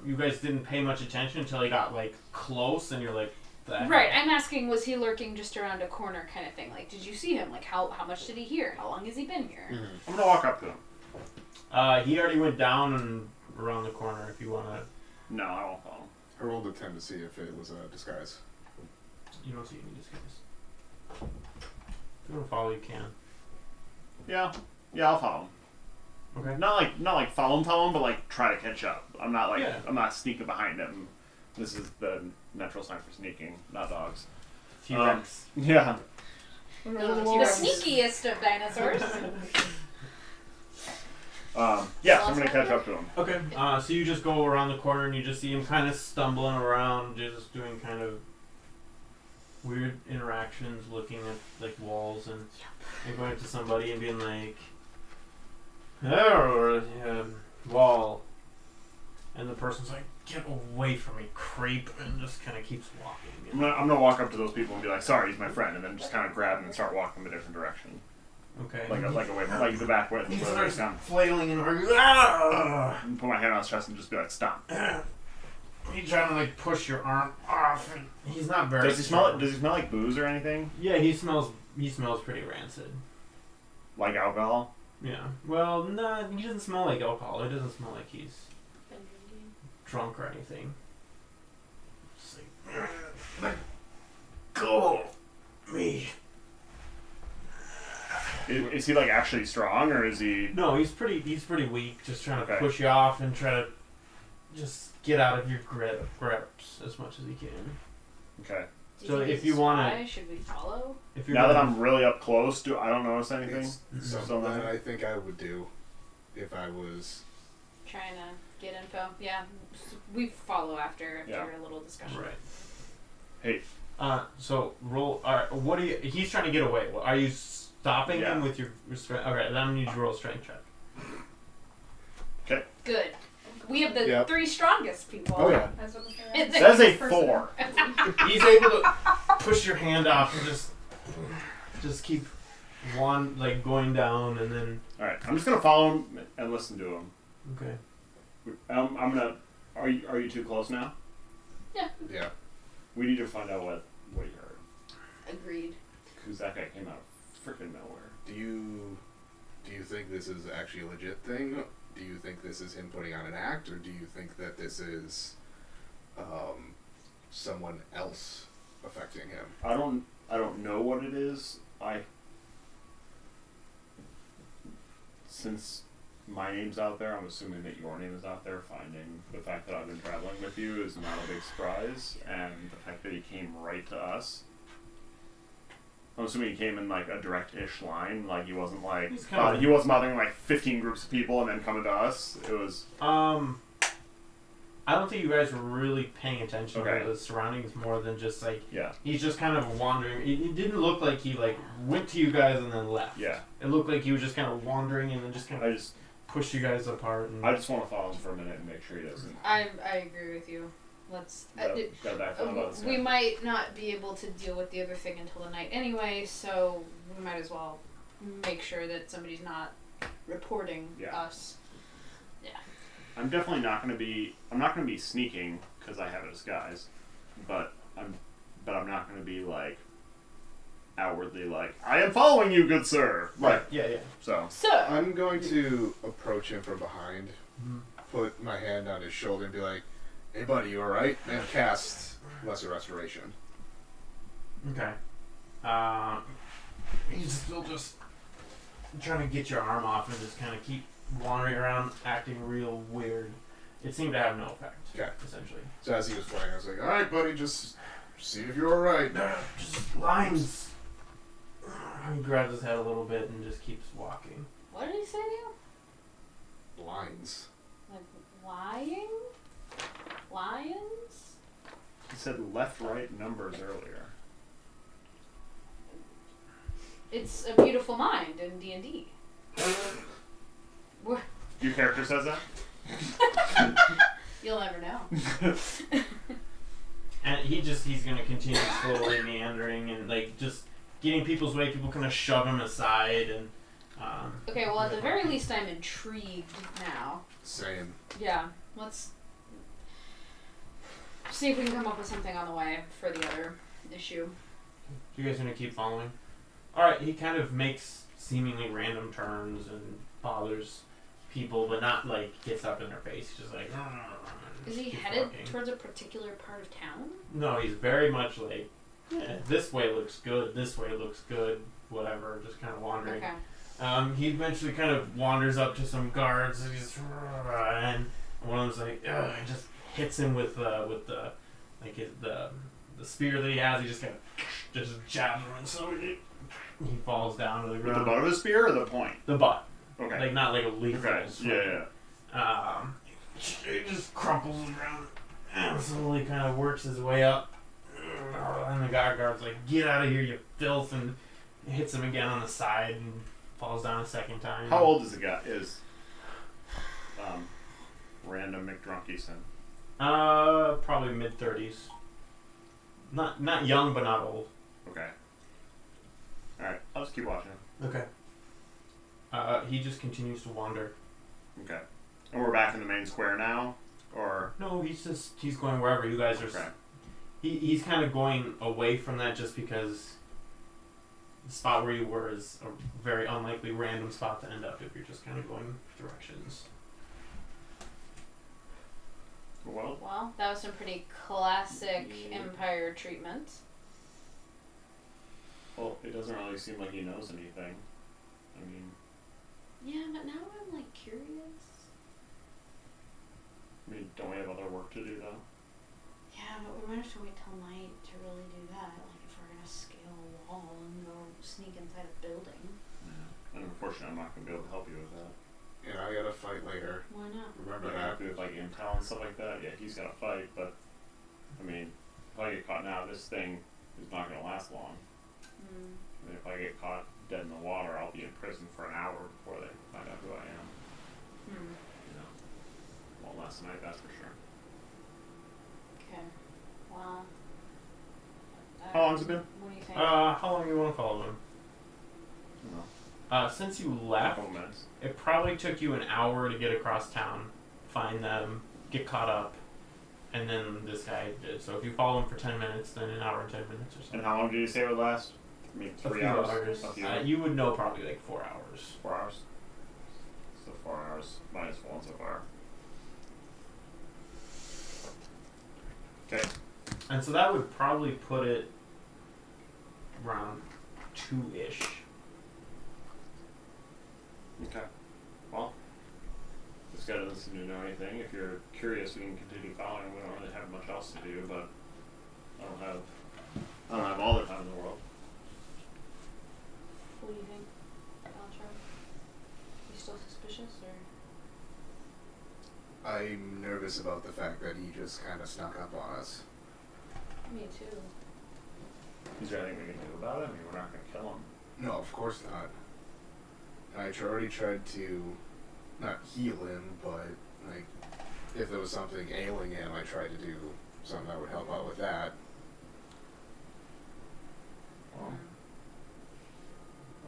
You guys didn't pay much attention until he got like close, and you're like, "The Right, hell?" I'm asking, was he lurking just around a corner kind of thing? Like, did you see him? Like, how much did he hear? How long has he been here? I'm gonna walk up to him. He already went down and around the corner. If you wanna, No, I won't follow him. I rolled a 10 to see if it was a disguise. you don't see any disguise. If you wanna follow, you can. Yeah, I'll follow him. Okay. Not like follow him, but like try to catch up. I'm not like Yeah. I'm not sneaking behind him. This is the natural sign for sneaking, not dogs. T-Rex. Yeah. The sneakiest of dinosaurs. Yeah, so I'm gonna catch up to him. Okay. So you just go around the corner and you just see him kind of stumbling around, just doing kind of weird interactions, looking at like walls and going up to somebody and being like, "Oh, wall," and the person's like, "Get away from me, creep," and just kind of keeps walking. I'm gonna walk up to those people and be like, "Sorry, he's my friend," and then just kind of grab him and start walking in a different direction, Okay. like away from like the back way. He Where starts he's down. flailing and arguing. "Ah!" And put my hand on his chest and just be like, "Stop." He's trying to like push your arm off, and he's not very. Does he smell? strong. Does he smell like booze or anything? Yeah, he smells. He smells pretty rancid. Like alcohol? Yeah. Well, no, he doesn't smell like alcohol. It doesn't smell like he's drunk or anything. Just like, let go of me. Is he like actually strong or is he? No, he's pretty weak. Just trying to Okay. push you off and try to just get out of your grips as much as he can. Okay. Do So think if he's you a wanna- spy? Should we follow? If you're Now that gonna- I'm really up close, I don't notice anything? It's something So that I think I would do if I was. Trying to get info. Yeah, we follow after Yeah. a little discussion. Right. Hey. So roll. What are you? He's trying to get away. Are you stopping Yeah. him with your strength? Okay, then I need you to roll a strength check. Good. We have the Yep. 3 strongest people. Oh, yeah. That's what It Says a person. 4. He's able to push your hand off and just keep going down, and then Alright, I'm just gonna follow him and listen to him. okay. I'm gonna. Are you too close now? Yeah. We need to find out what you heard. Agreed. Because that guy came out of freaking nowhere. Do you think this is actually a legit thing? Do you think this is him putting on an act, or do you think that this is someone else affecting him? I don't know what it is. Since my name's out there, I'm assuming that your name is out there. Finding the fact that I've been traveling with you is not a big surprise, and the fact that he came right to us. I'm assuming he came in like a direct-ish line, like he wasn't like He's kind of- he wasn't bothering like 15 groups of people and then coming to us. It was I don't think you guys were really paying attention Okay. to the surroundings more than just like yeah, he's just kind of wandering. It didn't look like he like went to you guys and then left. yeah. It looked like he was just kind of wandering and then just kind I of just pushed you guys apart. And want to follow him for a minute and make sure he doesn't. I agree with you. Let's. Got a backfire about this We guy. might not be able to deal with the other thing until the night anyway, so we might as well make sure that somebody's not reporting Yeah. us. I'm definitely not going to be. I'm not going to be sneaking because I have a disguise, but I'm not going to be like outwardly like I am following you, good sir. Like yeah. so. So, I'm going to approach him from behind, put my hand on his shoulder, and be like, "Hey, buddy, you all right?" And cast Lesser Restoration. Okay. He's still just trying to get your arm off and just kind of keep wandering around, acting real weird. It seemed to have no effect. Okay. Essentially. So as he was flying, I was like, "All right, buddy, just see if you're all right." Just lines. He grabs his head a little bit and just keeps walking. what did he say to you? Lines. Like lying? Lions? He said left, right numbers earlier. It's a beautiful mind in D&D. Your character says that? You'll never know. he's gonna continue slowly meandering and like just getting people's way. People kind of shove him aside and. Okay, well, at the very least, I'm intrigued now. Same. Yeah, let's see if we can come up with something on the way for the other issue. You guys gonna keep following? Alright, he kind of makes seemingly random turns and bothers people, but not like gets up in their face. He's just like. Is he keeps headed walking. towards a particular part of town? No, he's very much like, this way looks good, this way looks good, whatever, just kind of wandering. Okay. He eventually kind of wanders up to some guards and he's and one of them's like, and just hits him with the spear that he has. He just kind of just jabs him, and so he falls down to the With ground. the butt of the spear or the point? The butt, Okay. like not like a lethal. Okay. swing. Yeah. He just crumples around and slowly kind of works his way up. And the guard's like, "Get out of here, you filth!" and hits him again on the side and falls down a second time. How old is the guy? Random McDrunkieson? Probably mid-30s. Not young, but not old. Okay. Alright, I'll just keep watching him. Okay. He just continues to wander. Okay. And we're back in the main square now? Or... No, he's going wherever you guys are. Okay. He's kind of going away from that just because the spot where you were is a very unlikely random spot to end up if you're just kind of going directions. Well, that was some pretty classic Empire treatment. Well, it doesn't really seem like he knows anything. I mean... Yeah, but now I'm like curious. don't we have other work to do though? Yeah, but we might have to wait till night to really do that. Like if we're gonna scale a wall and go sneak inside a building. Yeah. And unfortunately, I'm not going to be able to help you with that. Yeah, I gotta fight later. Why not? Remember But that. happy with like intel and stuff like that. Yeah, he's got to fight, but I mean, if I get caught now, this thing is not going to last long. Mm. I mean, if I get caught dead in the water, I'll be in prison for an hour before they find out who I am. Hmm. You know, won't last tonight, that's for sure. Okay. Well. How long's it been? What do you think? How long do you want to follow him? No, Since you a left, couple minutes. it probably took you an hour to get across town, find them, get caught up, and then this guy did. So if you follow him for 10 minutes, then an hour and 10 minutes or something. And how long did you say it would last? I mean, A 3 few hours. hours. A few You would know probably like 4 hours. 4 hours. So 4 hours minus 1 so far. Okay. And so that would probably put it around 2-ish. Okay. Well, this guy doesn't seem to know anything. If you're curious, we can continue following. We don't really have much else to do, but I don't have all the time in the world. What do you think, Altra? You still suspicious, or? I'm nervous about the fact that he just kind of snuck up on us. Me too. Is there anything we can do about it? I mean, we're not going to kill him. No, of course not. I already tried to, not heal him, but, like, if there was something ailing him, I tried to do something that would help out with that.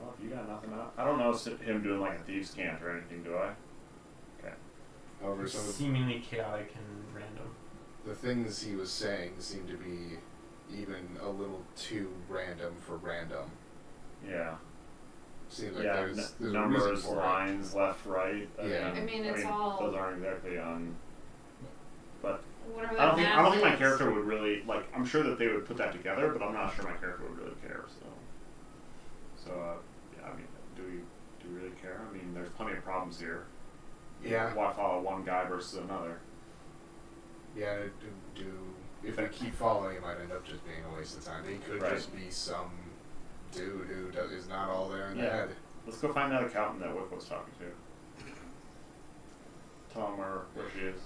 Well, if you got nothing else. I don't know him doing like a thieves' cant or anything, do I? Okay. However, some of Seemingly chaotic and random. the things he was saying seemed to be even a little too random for random. Yeah. Seems like Yeah, there's a numbers, reason for it. lines, left, right. Yeah. I mean, it's all- Those aren't exactly on. But Whatever I don't think my is. character would really like. I'm sure that they would put that together, but I'm not sure my character would really care. So yeah. I mean, do we really care? I mean, there's plenty of problems here. Yeah. Why follow one guy versus another? Yeah, if I keep following, it might end up just being a waste of time. He could Right. just be some dude who is not all there in the Yeah. head. Let's go find that accountant that Wick was talking to. Tell him where she is.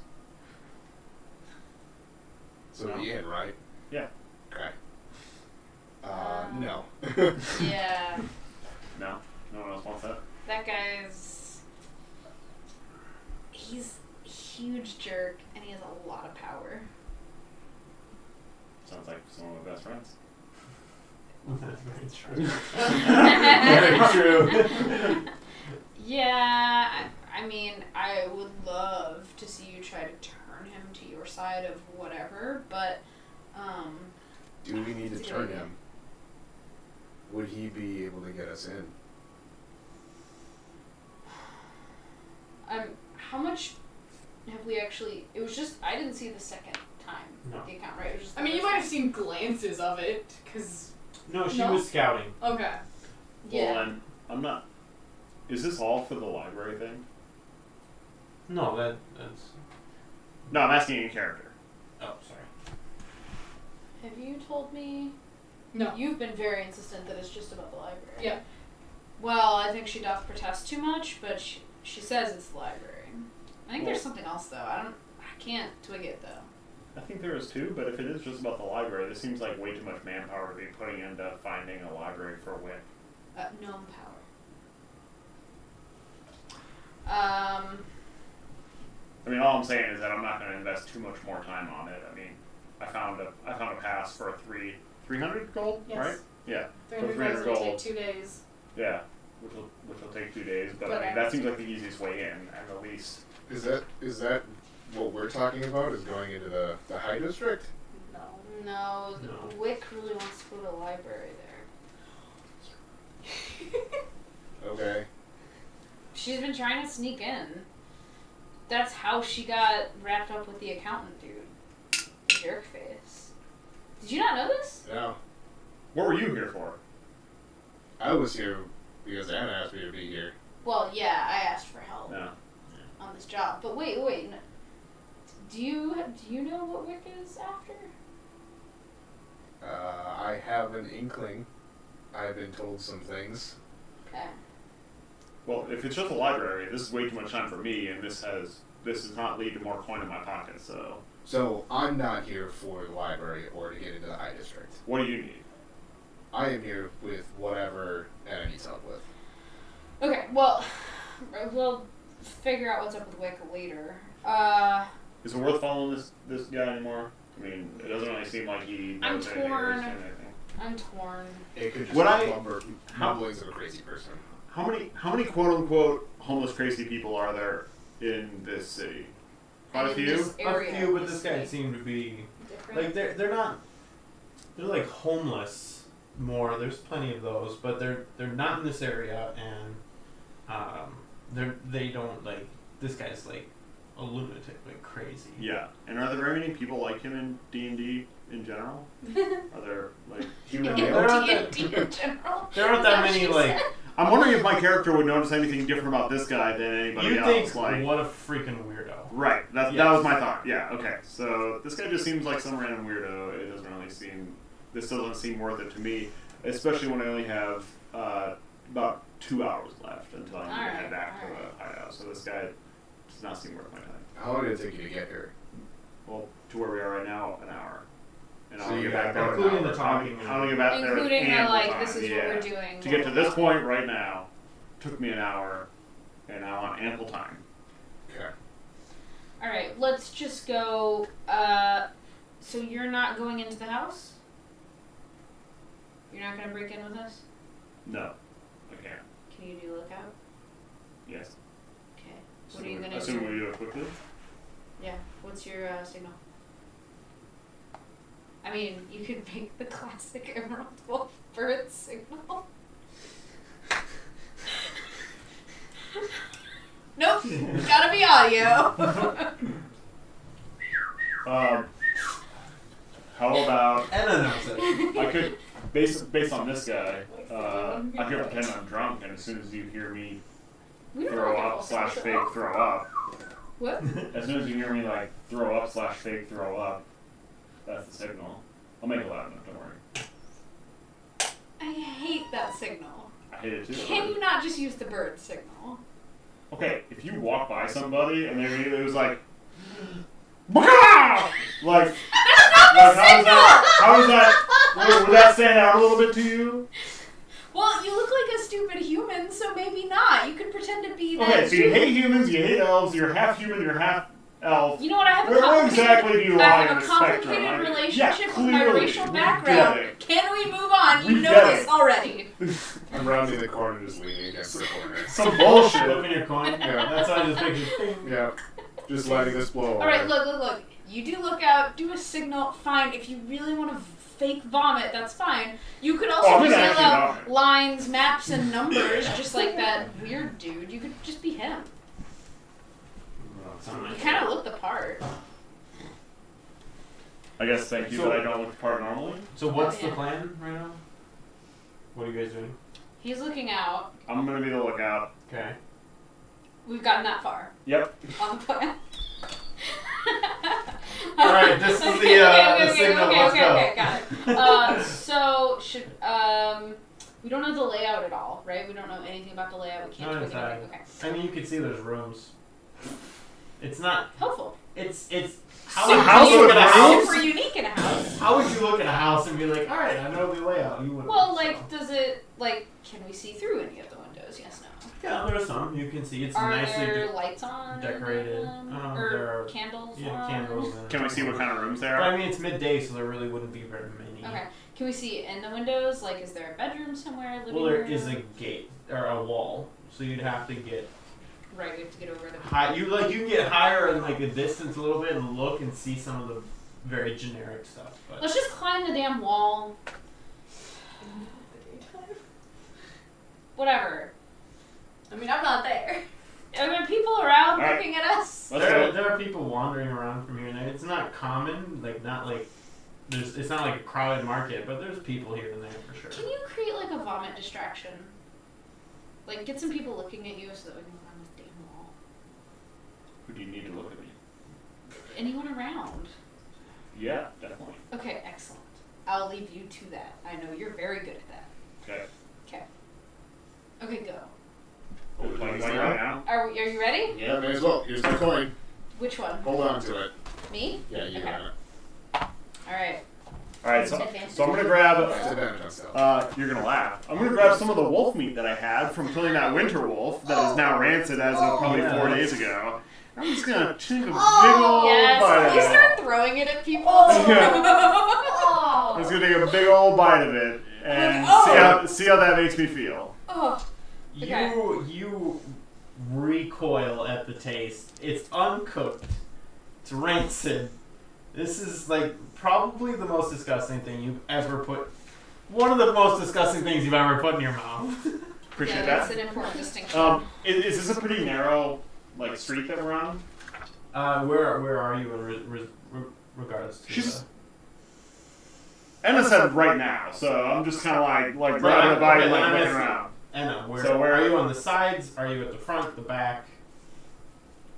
So No. the inn, right? Yeah. Okay. No. Yeah, No? No one else wants that? that guy's. He's a huge jerk, and he has a lot of power. Sounds like some of my best friends. That's very true. Very true. Yeah, I mean, I would love to see you try to turn him to your side of whatever, but, Do we need to turn him? Would he be able to get us in? How much have we actually, it was just, I didn't see the second time, No. the account, right? It was just I mean, you might have seen glances of it, because. No, she No? was scouting. Okay. Yeah. Well, I'm not. Is this all for the library thing? No, that's. No, I'm asking in character. Oh, sorry. Have you told me? No. You've been very insistent that it's just about the library. Yeah. Well, I think she doth protest too much, but she says it's the library. I think there's Well- something else though. I can't twig it though. I think there is too, but if it is just about the library, this seems like way too much manpower to be putting into finding a library for Wick. Gnome power. I mean, all I'm saying is that I'm not going to invest too much more time on it. I mean, I found a pass for a 300 gold, Yes. right? Yeah. 300 300 gold will gold. take 2 days. Yeah, which will take 2 days, but I But mean I that would seems say- like the easiest way in and the least. Is that what we're talking about? Is going into the High District? No. No, No. Wick really wants to go to the library there. Okay. She's been trying to sneak in. That's how she got wrapped up with the accountant dude. Jerk face. Did you not know this? No. What were you here for? I was here because Anna asked me to be here. Well, yeah, I asked for help No. on this job. But wait. Do you know what Wick is after? I have an inkling. I've been told some things. Okay. Well, if it's just a library, this is way too much time for me, and this does not lead to more coin in my pocket. So I'm not here for the library or to get into the High District. What do you need? I am here with whatever Anna needs help with. Okay, well, we'll figure out what's up with Wick later. Is it worth following this guy anymore? I mean, it doesn't really seem like he I'm knows anything or is torn. doing anything. I'm torn. It could just Would be I- mumblings of a crazy person. How many quote unquote homeless crazy people are there in this city? Quite a And in few. this area, A few, but is this guy seemed to be different. like they're not. They're like homeless more. There's plenty of those, but they're not in this area, and they don't like. This guy's like a lunatic, like crazy. Yeah, and are there very many people like him in D&D in general? Are there like human Yeah, There aren't D&D in general. There aren't That's that what many she like. said. I'm wondering if my character would notice anything different about this guy than anybody You else. think Like, what a freaking weirdo. right? That Yes. was my thought. Yeah. Okay. So this guy just seems like some random weirdo. It doesn't really seem. This doesn't seem worth it to me, especially when I only have about 2 hours left until I need to Alright, head back to alright. the hideout. So this guy does not seem worth my time. How long did it take you to get here? Well, to where we are right now, an hour. And So I'll you get got back there. about an Including hour. the talking. I'll get back there. Including the ample like, time. this is Yeah. what we're doing. To get to this point right now, took me an hour, and I want ample time. Okay. Alright, let's just go. So you're not going into the house? You're not gonna break in with us? No, I can't. Can you do lookout? Yes. Okay. What are you gonna Assume do? we do it quickly. Yeah. What's your signal? I mean, you could make the classic Emerald Wolf bird signal. Nope. Gotta be audio. How about Anna knows it. I could based on this guy, I could pretend I'm drunk, and as soon as you hear me We don't throw know up slash fake throw up, What? as soon as you hear me like throw up slash fake throw up, that's the signal. I'll make it loud enough. Don't worry. I hate that signal. I hate it too. Can you not just use the bird signal? Okay, if you walk by somebody and it was like, "Bah!" like how does that would that stand out a little bit to you? Well, you look like a stupid human, so maybe not. You could pretend to be that. Okay, so you hate humans, you hate elves, you're half human, you're half elf. You know what? I have a Where complicated, exactly do you I lie have in a the spectrum? complicated Like, relationship with my clearly, racial we background. get it. Can we move on? You We know get this it. already. I'm rounding the corner, just leaning against the corner. Some bullshit. Flipping your coin. Yeah. That's why I just pictured. Ding. Yeah, just letting this blow. All right, look. You do look out, do a signal, fine. If you really want to fake vomit, that's fine. You could also I'm just gonna yell actually out vomit. lines, maps, and numbers, just like that weird dude. You could just be him. You kind of look the part. I guess thank you, So- but I don't look the part normally. So what's the Yeah. plan right now? What are you guys doing? He's looking out. I'm gonna be the lookout. Okay. We've gotten that far Yep. on the plan. All right, this is the signal. Let's go. Okay, got it. So should we don't know the layout at all, right? We don't know anything about the layout. We can't Not do inside. anything. Okay. I mean, you can see there's rooms. It's not. Helpful. It's. How would a you house look with at a rooms? house? Super unique in a house. How would you look at a house and be like, all right, I know the layout? You wouldn't. Well, like, so. does it can we see through any of the windows? Yes, no. Yeah, there are some. You can see it's Are nicely there lights on? decorated. Or There are candles yeah, on? candles. And Can we see what kind of rooms there But are? I mean, it's midday, so there really wouldn't be very many. Okay. Can we see in the windows? Like, is there a bedroom somewhere? Living Well, there room? is a gate or a wall, so you'd have to get Right, we have to get over the. high. You can get higher in like the distance a little bit and look and see some of the very generic stuff. But Let's just climb the damn wall. Whatever. I mean, I'm not there. Are there people around Alright. looking at us? Let's there, go. there are people wandering around from here and there. It's not common, not like there's. It's not like a crowded market, but there's people here and there for sure. Can you create like a vomit distraction? Like get some people looking at you so that we can climb this damn wall. Who do you need to look at me? Anyone around? Yeah, definitely. Okay, excellent. I'll leave you to that. I know you're very good at that. Okay. Okay, go. Are we playing right now? Are you ready? Yeah, may as well. Here's my coin. Which one? Hold on to it. Me? Yeah, you Okay. got it. All right. Alright, so I'm gonna grab. It's advantage on stealth. You're gonna laugh. I'm gonna grab some of the wolf meat that I had from killing that winter wolf that is now rancid as of probably 4 days ago. I'm just gonna take a big old Yes. bite of Please it. start throwing it at people. Oh. I'm just gonna take a big old bite of it and see how that makes me feel. Oh. Okay. You recoil at the taste. It's uncooked. It's rancid. This is like probably the most disgusting thing you've ever put. One of the most disgusting things you've ever put in your mouth. Appreciate That's that. an important distinction. Is this a pretty narrow street that we're on? Where are you in regards to? She's- Enna said right now, so I'm just kind of like grabbing a bite and like looking around. Anna, So where are you on the sides? Are you at the front, the back?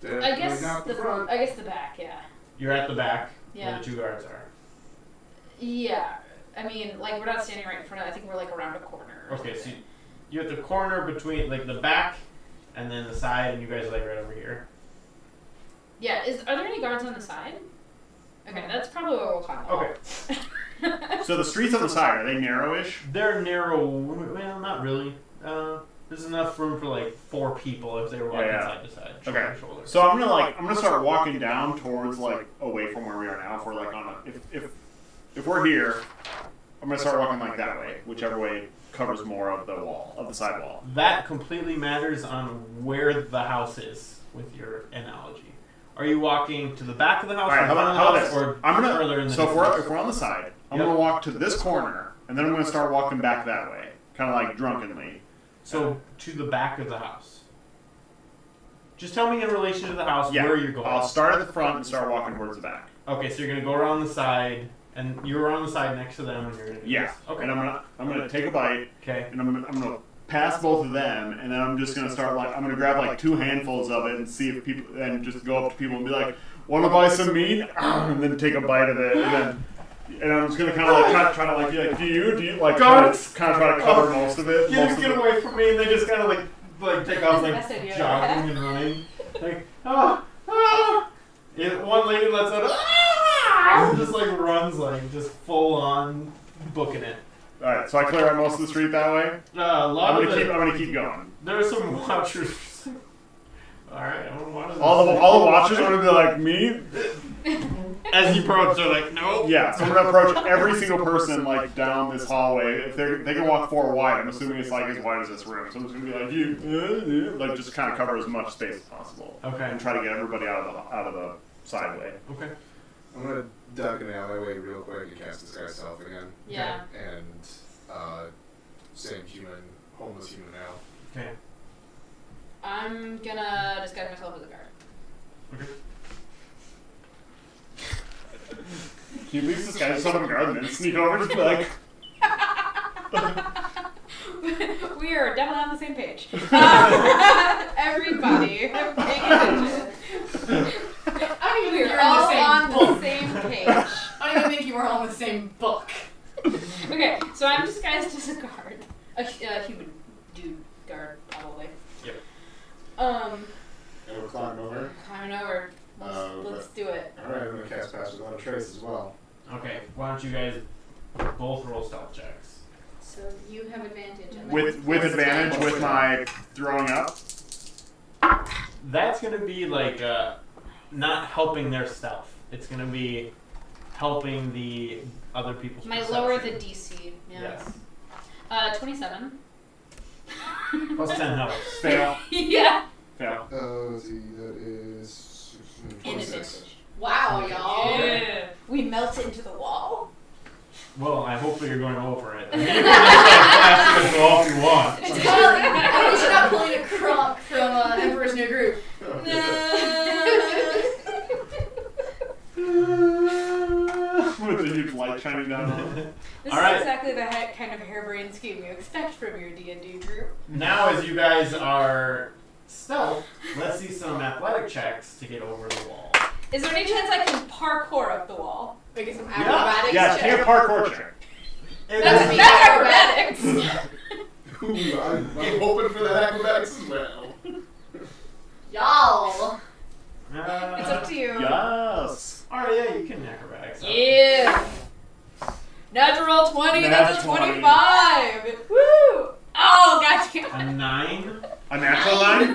I guess Not the front. I guess the back. Yeah. You're at the back Yeah. where the two guards are. Yeah. I mean, like we're not standing right in front of. I think we're like around a corner. Or Okay, so something. you're at the corner between like the back and then the side, and you guys are like right over here. Yeah. Are there any guards on the side? Okay, that's probably where we'll climb. the wall. Okay. So the streets on the side, are they narrowish? They're narrow. Well, not really. There's enough room for like 4 people if they were walking Yeah. side to side, shoulder Okay. to shoulder. So I'm gonna start walking down towards like away from where we are now. If we're like on a if we're here, I'm gonna start walking like that way, whichever way covers more of the wall, of the side wall. That completely matters on where the house is with your analogy. Are you walking to the back of the house, All right, or how front of the about house, this? or I'm further in gonna the so distance? if we're on the side, I'm Yep. gonna walk to this corner, and then I'm gonna start walking back that way, kind of like drunkenly. So to the back of the house. Just tell me in relation to the house Yeah, where you're going. I'll start at the front and start walking towards the back. Okay, so you're gonna go around the side, and you're on the side next to them, and you're gonna do Yeah. this. Okay. And I'm gonna take a bite, Okay. and I'm gonna pass both of them, and then I'm just gonna start I'm gonna grab like 2 handfuls of it and see if people, and just go up to people and be like, "Want to buy some meat?" And then take a bite of it, and I'm just gonna kind of like try to like be like, "Do you like kind of try to cover most of it?" Get away from me, and they just kind of like take off That's the like best idea I've jogging and running. Like, one lady lets out and just like runs like just full on booking it. All right, so I clear out most of the street that way. A lot I'm of gonna keep going. there are some watchers Alright, All the watchers are gonna be like, me? As you approach, they're like, nope. Yeah, so I'm gonna approach every single person like down this hallway. If they can walk 4 wide, I'm assuming it's like as wide as this room. So I'm just gonna be like, you, like just kind of cover as much space as possible. Okay. And try to get everybody out of the sideway. Okay. I'm gonna duck in the alleyway real quick and cast Disguise Self again. Yeah. And same homeless human now. Okay. I'm gonna disguise myself as a guard. Okay. Can you please disguise yourself as a guard and then sneak over and just be like, We are definitely on the same page. Everybody, I'm paying attention. I don't even We think are you're all on the same on the same page. I don't even think you were all in the same book. Okay, so I'm disguised as a guard. A human dude guard, probably. Yep. And we're climbing over. Climbing over. Let's do it. Alright, I'm gonna cast Pass Without a Trace as well. Okay, why don't you guys both roll stealth checks? So you have advantage. And with advantage with my throwing up? That's gonna be like not helping their stealth. It's gonna be helping the other people's My perception. lower the DC. Yeah. Yes. 27. Plus 10 helps. Fail. Yeah. Fail. Let's see, that is 26. Wow, y'all. Yeah. We melt into the wall. Well, I hope that you're going over it. I mean, you can just like blast against the wall if you want. It's at least you're not pulling a croc from Emperor's New Groove. With a huge light shining down on it. This All is right. exactly the kind of harebrained scheme you expect from your D&D group. Now, as you guys are stealth, let's see some athletic checks to get over the wall. Is there any chance I can parkour up the wall? Make some Yeah. acrobatics Yeah, check? take a parkour check. That's acrobatics! Ooh, I'm hoping for that acrobatics as well. Y'all! Uh, It's up to you. Yes. Alright, yeah, you can acrobatics. Yeah! Natural 20, that's a Nat 20. 25! Woo! Oh, goddamn. A 9. A natural 9?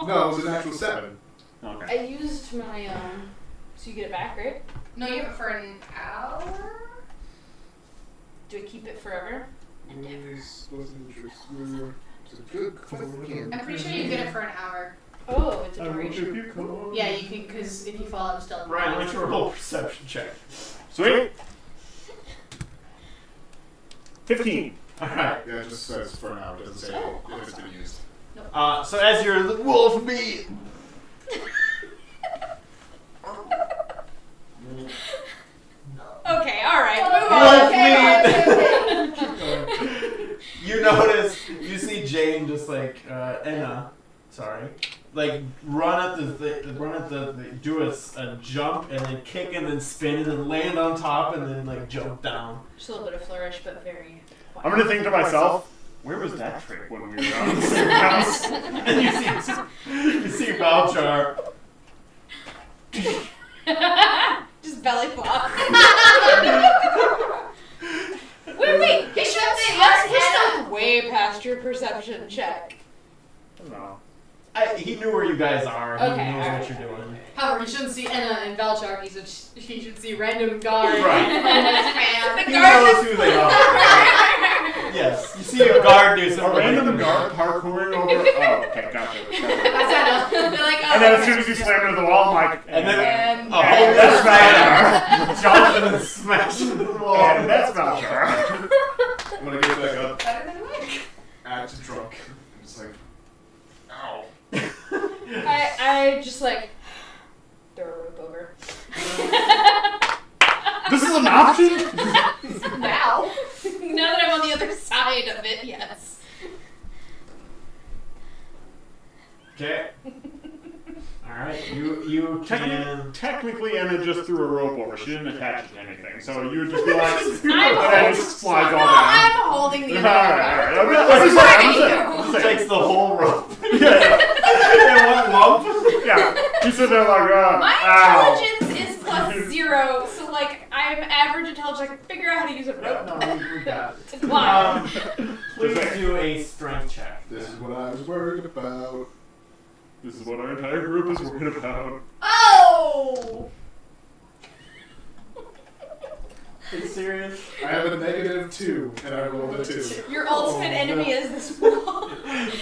No, it was a natural 7. Okay. I used my so you get it back, right? No, you have it for an hour? Do I keep it forever? This wasn't interesting. It's a good question. I'm pretty sure you get it for an hour. Oh, it's a duration. Yeah, you can, because if you fall out of stealth. Ryan, why don't you roll a perception check? Sweet. 15. Alright. Yeah, it just says for now. It doesn't say if it's been used. So as you're the wolf meat. Okay, alright, move on. Wolf meat! You notice, you see Jane just like, Enna, sorry, like run at do a jump and then kick and then spin and then land on top and then like jump down. Just a little bit of flourish, but very. I'm gonna think to myself, where was that trick when we were on the same house? And you see Valchar. Just belly flop. Wait, he should have said You're still way past your perception check. No. He knew where you guys are. He Okay, knows alright. what you're doing. However, you shouldn't see Enna and Valchar, he should see random guard. Right. The He guard knows who they are. Yes. You see a guard do A something. random guard parkouring over. Oh, okay, gotcha. That's Enna. They're like, oh, And then as soon as you slam into the wall, I'm like, And then, And- oh, and that's that's Valchar. Jonathan is smashing the wall. and that's Valchar. I'm gonna get back up, better than Wick. act drunk. I'm just like, ow. I just like throw a rope over. This is an option? Now. Now that I'm on the other side of it, yes. Okay. Alright, you can. Technically, Emma just threw a rope over. She didn't attach it to anything. So you would just be like, I'm and it just slides all No, down. I'm holding the other Alright, one. alright. I'm just saying. Takes the whole rope. Yeah, In one lump. yeah. You sit there like, My ow. intelligence is +0, so like I'm average intelligence. I can figure out how to use a rope. No, we got it. To climb. Please do a strength check. This is what I was worried about. This is what our entire group is worried about. Oh! Are you serious? I have a -2, and I rolled a 2. Your ultimate enemy is this wall.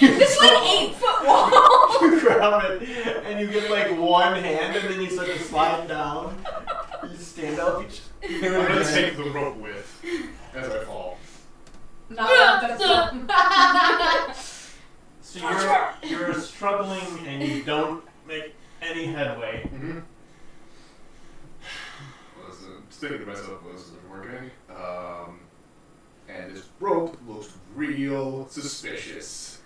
This one 8-foot wall. You grab it, and you get like one hand, and then you start to slide down. You stand up. I'm gonna take the rope with as I fall. So you're struggling, and you don't make any headway. Mm-hmm. Just thinking to myself, well, this isn't working. And this rope looks real suspicious.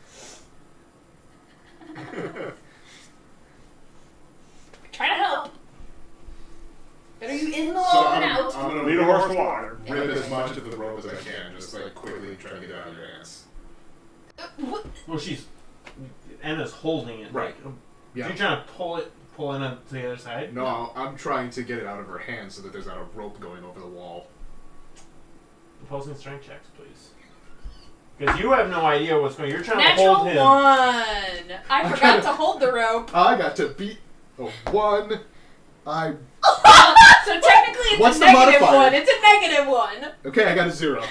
Trying to help. Are you in the So wall I'm out? gonna Lead a horse to water. rip as much of the rope as I can, just like quickly trying to get it out of your hands. Well, Anna's holding it. Right. Like, Yeah. You're trying to pull in to the other side. No, I'm trying to get it out of her hands so that there's not a rope going over the wall. Opposing strength checks, please. Because you have no idea what's going on. You're trying Natural to hold him. 1. I forgot to hold the rope. I got to beat a 1. So technically it's What's a the negative modifier? 1. It's a -1. Okay, I got a 0.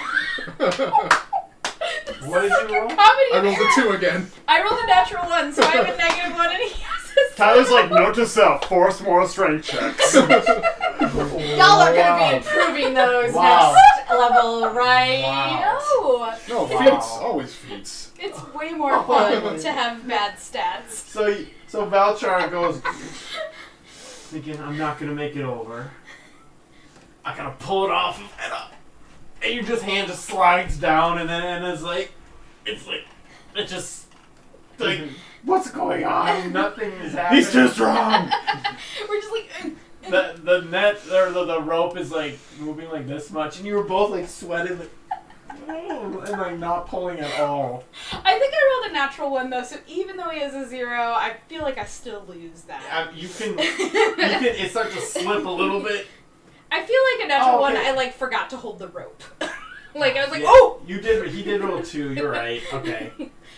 What did you roll? Comedy I rolled error. a 2 again. I rolled a natural 1, so I have a -1 and he has a Tyler's like, note to self, force more strength checks. Y'all are going to be improving those Wow. next level, right? Wow. No, Wow. feats. Always feats. It's way more fun to have bad stats. So Valchar goes, thinking, I'm not going to make it over. I got to pull it off and your hand just slides down, and then Anna's like, what's going on? Nothing is happening. He's too strong. We're just like... The net or the rope is like moving like this much, and you were both like sweating like, and like not pulling at all. I think I rolled a natural 1 though, so even though he has a 0, I feel like I still lose that. You can it starts to slip a little bit. I feel like a natural Oh, okay. 1, I like forgot to hold the rope. Like I was like, Yeah, oh! he did roll 2. You're right. Okay.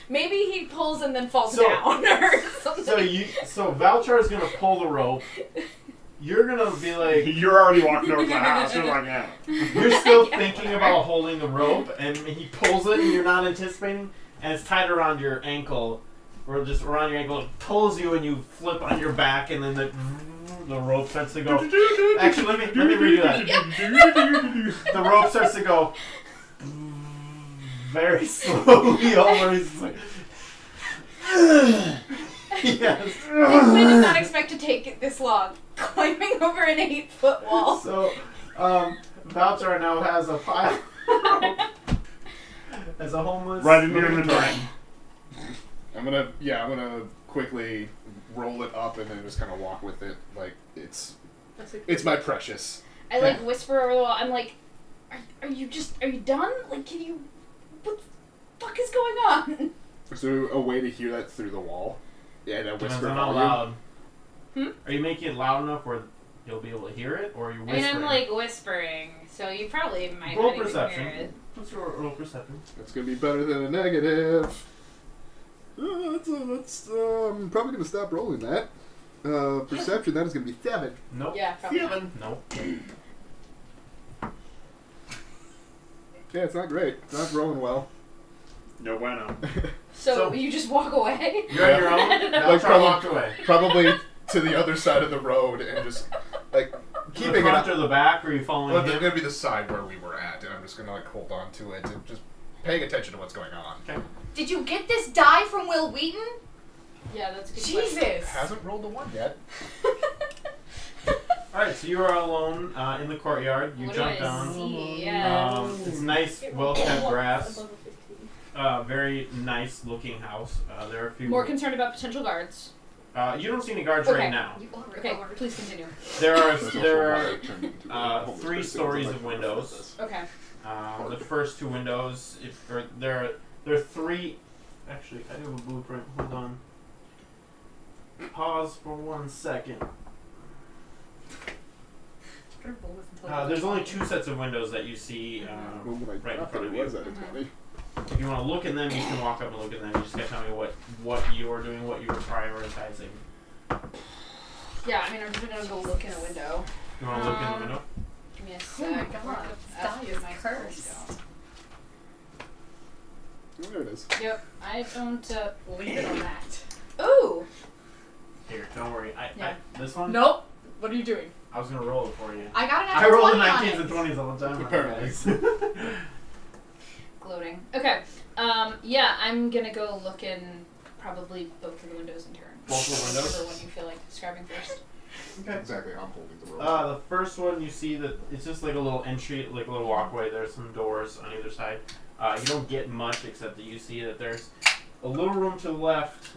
Maybe he pulls and then falls So- down or something. So Valchar's gonna pull the rope. You're gonna be like, You're already walking over to the house. You're like, yeah. you're still thinking about holding the rope, and he pulls it, and you're not anticipating, and it's tied around your ankle, or just around your ankle. It pulls you, and you flip on your back, and then the rope starts to go. Actually, let me redo that. The rope starts to go very slowly over. He's like, yes. I did not expect to take it this long. Climbing over an 8-foot wall. So, Valchar now has a pile as a homeless. Right in your inventory. I'm gonna quickly roll it up and then just kind of walk with it like it's my precious. I like whisper over the wall. I'm like, are you done? Like, can you? What the fuck is going on? Is there a way to hear that through the wall? Yeah, that Depends whisper on how volume. loud. Hmm? Are you making it loud enough where you'll be able to hear it, or are you I whispering? mean, I'm like whispering, so you probably might Roll not even perception. hear it. What's your roll perception? That's gonna be better than a negative. That's probably gonna stop rolling that. Perception, that is gonna be 7. Nope. Yeah, probably. Nope. Yeah, it's not great. It's not rolling well. No bueno. So you just walk away. You're on your own. Like Valchar walked away. Probably to the other side of the road and just like Keeping keeping the it front up. or the back, or are you following Well, him? it's gonna be the side where we were at, and I'm just gonna like hold on to it and just paying attention to what's going on. Okay. Did you get this die from Will Wheaton? Yeah, that's a good question. Jesus! Hasn't rolled a 1 yet. Alright, so you are alone in the courtyard. You What jump do I down. see? Yeah. It's nice, well-kept grass. Very nice looking house. There are a few. More concerned about potential guards. You don't see any guards Okay. right now. Okay, please continue. There are 3 stories of windows. Okay. The first 2 windows, there are 3. Actually, I have a blueprint. Hold on. Pause for 1 second. There's only 2 sets of windows that you see right in front of you. At a 20. if you want to look in them, you can walk up and look in them. You just gotta tell me what you're doing, what you're prioritizing. Yeah, I mean, I'm just gonna go look in a window. You want to look in the window? Give me a sec. Oh my Look God, up this die after is my cursed. spells Oh, there it is. go. Yep, I don't leave it on that. Ooh! Here, don't worry. Yeah. This one? Nope. What are you doing? I was gonna roll it for you. I got an I natural roll the 20 on 19s it. and 20s all the time. Apparently. Gloating. Okay. Yeah, I'm gonna go look in probably both of the windows in turn. Both of the windows? Whichever one you feel like describing first. Okay. Exactly, I'm holding the roll. The first one you see that it's just like a little entry, like a little walkway. There's some doors on either side. You don't get much except that you see that there's a little room to the left.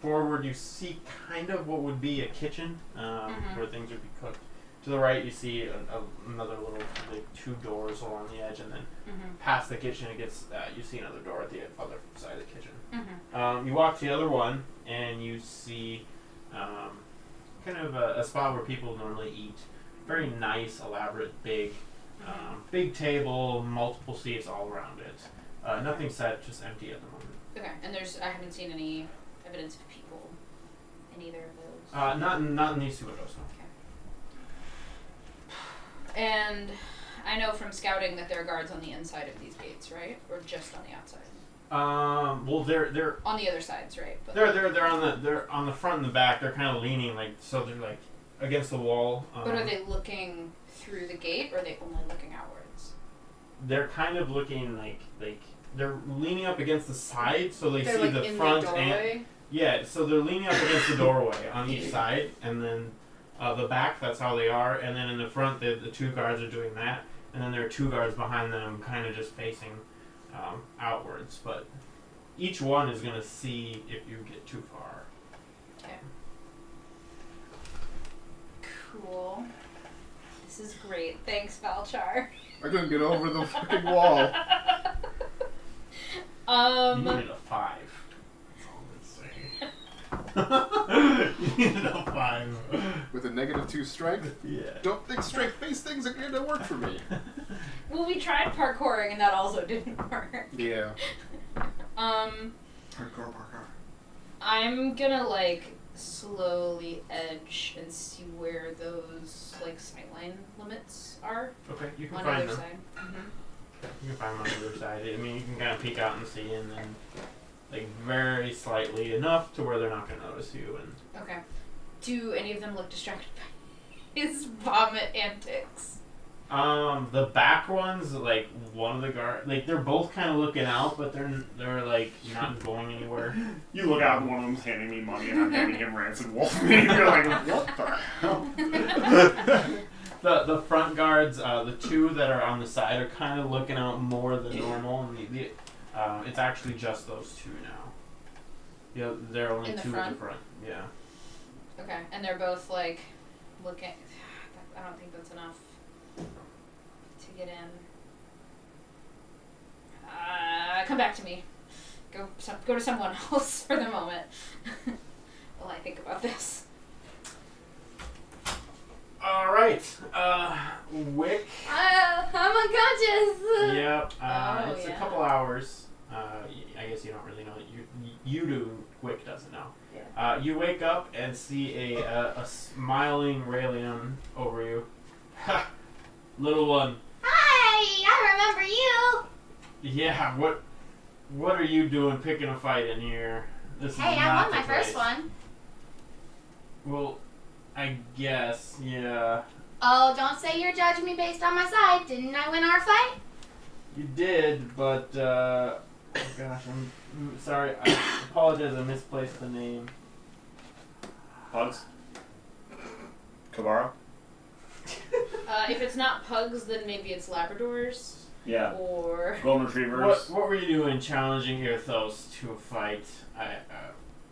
Forward you see kind of what would be a kitchen where things would be cooked. To the right you see another little like 2 doors along the edge, and then past the kitchen it gets you see another door at the other side of the kitchen. You walk to the other one and you see kind of a spot where people normally eat. Very nice, elaborate, big table, multiple seats all around it. Nothing set, just empty at the moment. Okay, and I haven't seen any evidence of people in either of those. Not in these 2 windows. No. And I know from scouting that there are guards on the inside of these gates, right? Or just on the outside? Well, they're On the other sides, right? But they're on the front and the back. They're kind of leaning so they're like against the wall. But are they looking through the gate, or are they only looking outwards? They're kind of looking like they're leaning up against the side, so they They're see like the in front the doorway? and yeah. So they're leaning up against the doorway on each side, and then the back. That's how they are, and then in the front, the 2 guards are doing that, and then there are 2 guards behind them, kind of just facing outwards. But each one is gonna see if you get too far. Okay. Cool. This is great. Thanks, Valchar. I couldn't get over the fucking wall. You needed a 5. That's all I'm saying. You needed a 5. With a -2 strength? Yeah. Don't think strength-based things are going to work for me. Well, we tried parkouring, and that also didn't work. Yeah. Parkour. I'm gonna slowly edge and see where those sightline limits are Okay, you can on find either them. side. You can find them on either side. I mean, you can kind of peek out and see, and then very slightly enough to where they're not going to notice you. And Okay. Do any of them look distracted by his vomit antics? the back ones, one of the guards, they're both kind of looking out, but they're not going anywhere. You look out, and one of them's handing me money, and I'm handing him rancid wolf meat. You're like, what the hell? The front guards, the 2 that are on the side are kind of looking out more than normal, and it's actually just those 2 now. Yeah, there are only In the 2 at front? the front. Yeah. Okay, and they're both looking. I don't think that's enough to get in. Come back to me. Go to someone else for the moment while I think about this. All right, Wick. I'm unconscious. Yep. Oh, It's a yeah. couple hours. I guess you don't really know. You do. Wick doesn't know. Yeah. You wake up and see a smiling Raelian over you. Ha! Little one. Hi, I remember you. Yeah. What are you doing picking a fight in here? This Hey, is I not won my the place. first one. Well, I guess. Yeah. Oh, don't say you're judging me based on my side. Didn't I win our fight? You did, but oh gosh, I'm sorry. I apologize. I misplaced the name. Pugs? Kabara? If it's not pugs, then maybe it's Labradors. Yeah. Or Golden retrievers. What were you doing challenging Irthos to a fight?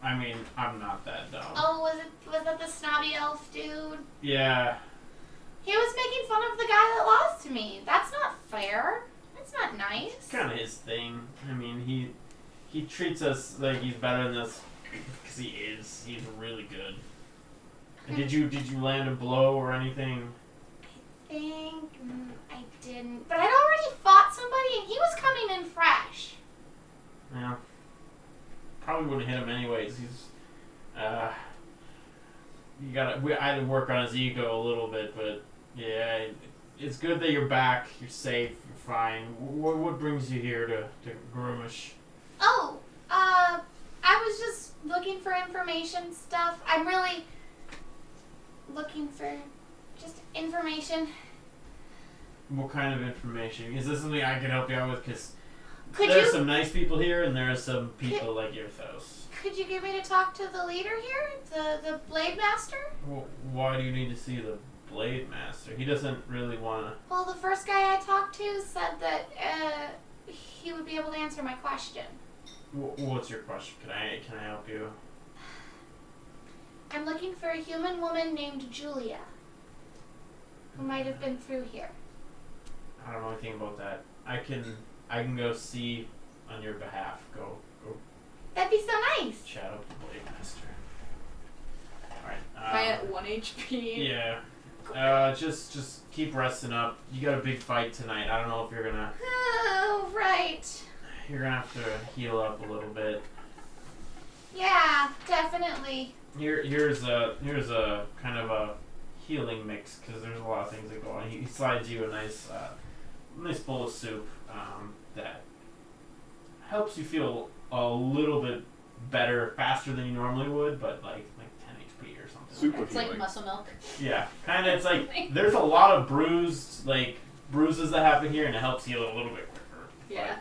I mean, I'm not that dumb. Oh, was that the snobby elf dude? Yeah. He was making fun of the guy that lost to me. That's not fair. That's not nice. It's kind of his thing. I mean, he treats us like he's better than us because he is. He's really good. And did you land a blow or anything? I didn't. But I'd already fought somebody and he was coming in fresh. Yeah. Probably wouldn't hit him anyways. He's, I had to work on his ego a little bit, but yeah, it's good that you're back. You're safe. You're fine. What brings you here to Groomish? Oh, I was just looking for information stuff. I'm really looking for just information. What kind of information? Is this something I can help you out with? Because Could there are you some nice people here, and there are some people like yourselves. could you get me to talk to the leader here, the Blade Master? Well, why do you need to see the Blade Master? He doesn't really want to... Well, the first guy I talked to said that he would be able to answer my question. What's your question? Can I help you? I'm looking for a human woman named Julia, who might have been through here. I don't know anything about that. I can go see on your behalf. Go That'd be so nice. chat up the Blade Master. Alright. Am I at 1 HP? Yeah. Just keep resting up. You got a big fight tonight. I don't know if you're gonna... Oh, right. You're gonna have to heal up a little bit. Yeah, definitely. Here's a kind of a healing mix because there's a lot of things that go on. He slides you a nice bowl of soup that helps you feel a little bit better faster than you normally would, but like 10 HP or something. Super It's like healing. muscle milk. Yeah, kind of. It's like there's a lot of bruises that happen here, and it helps heal a little bit quicker. Yeah.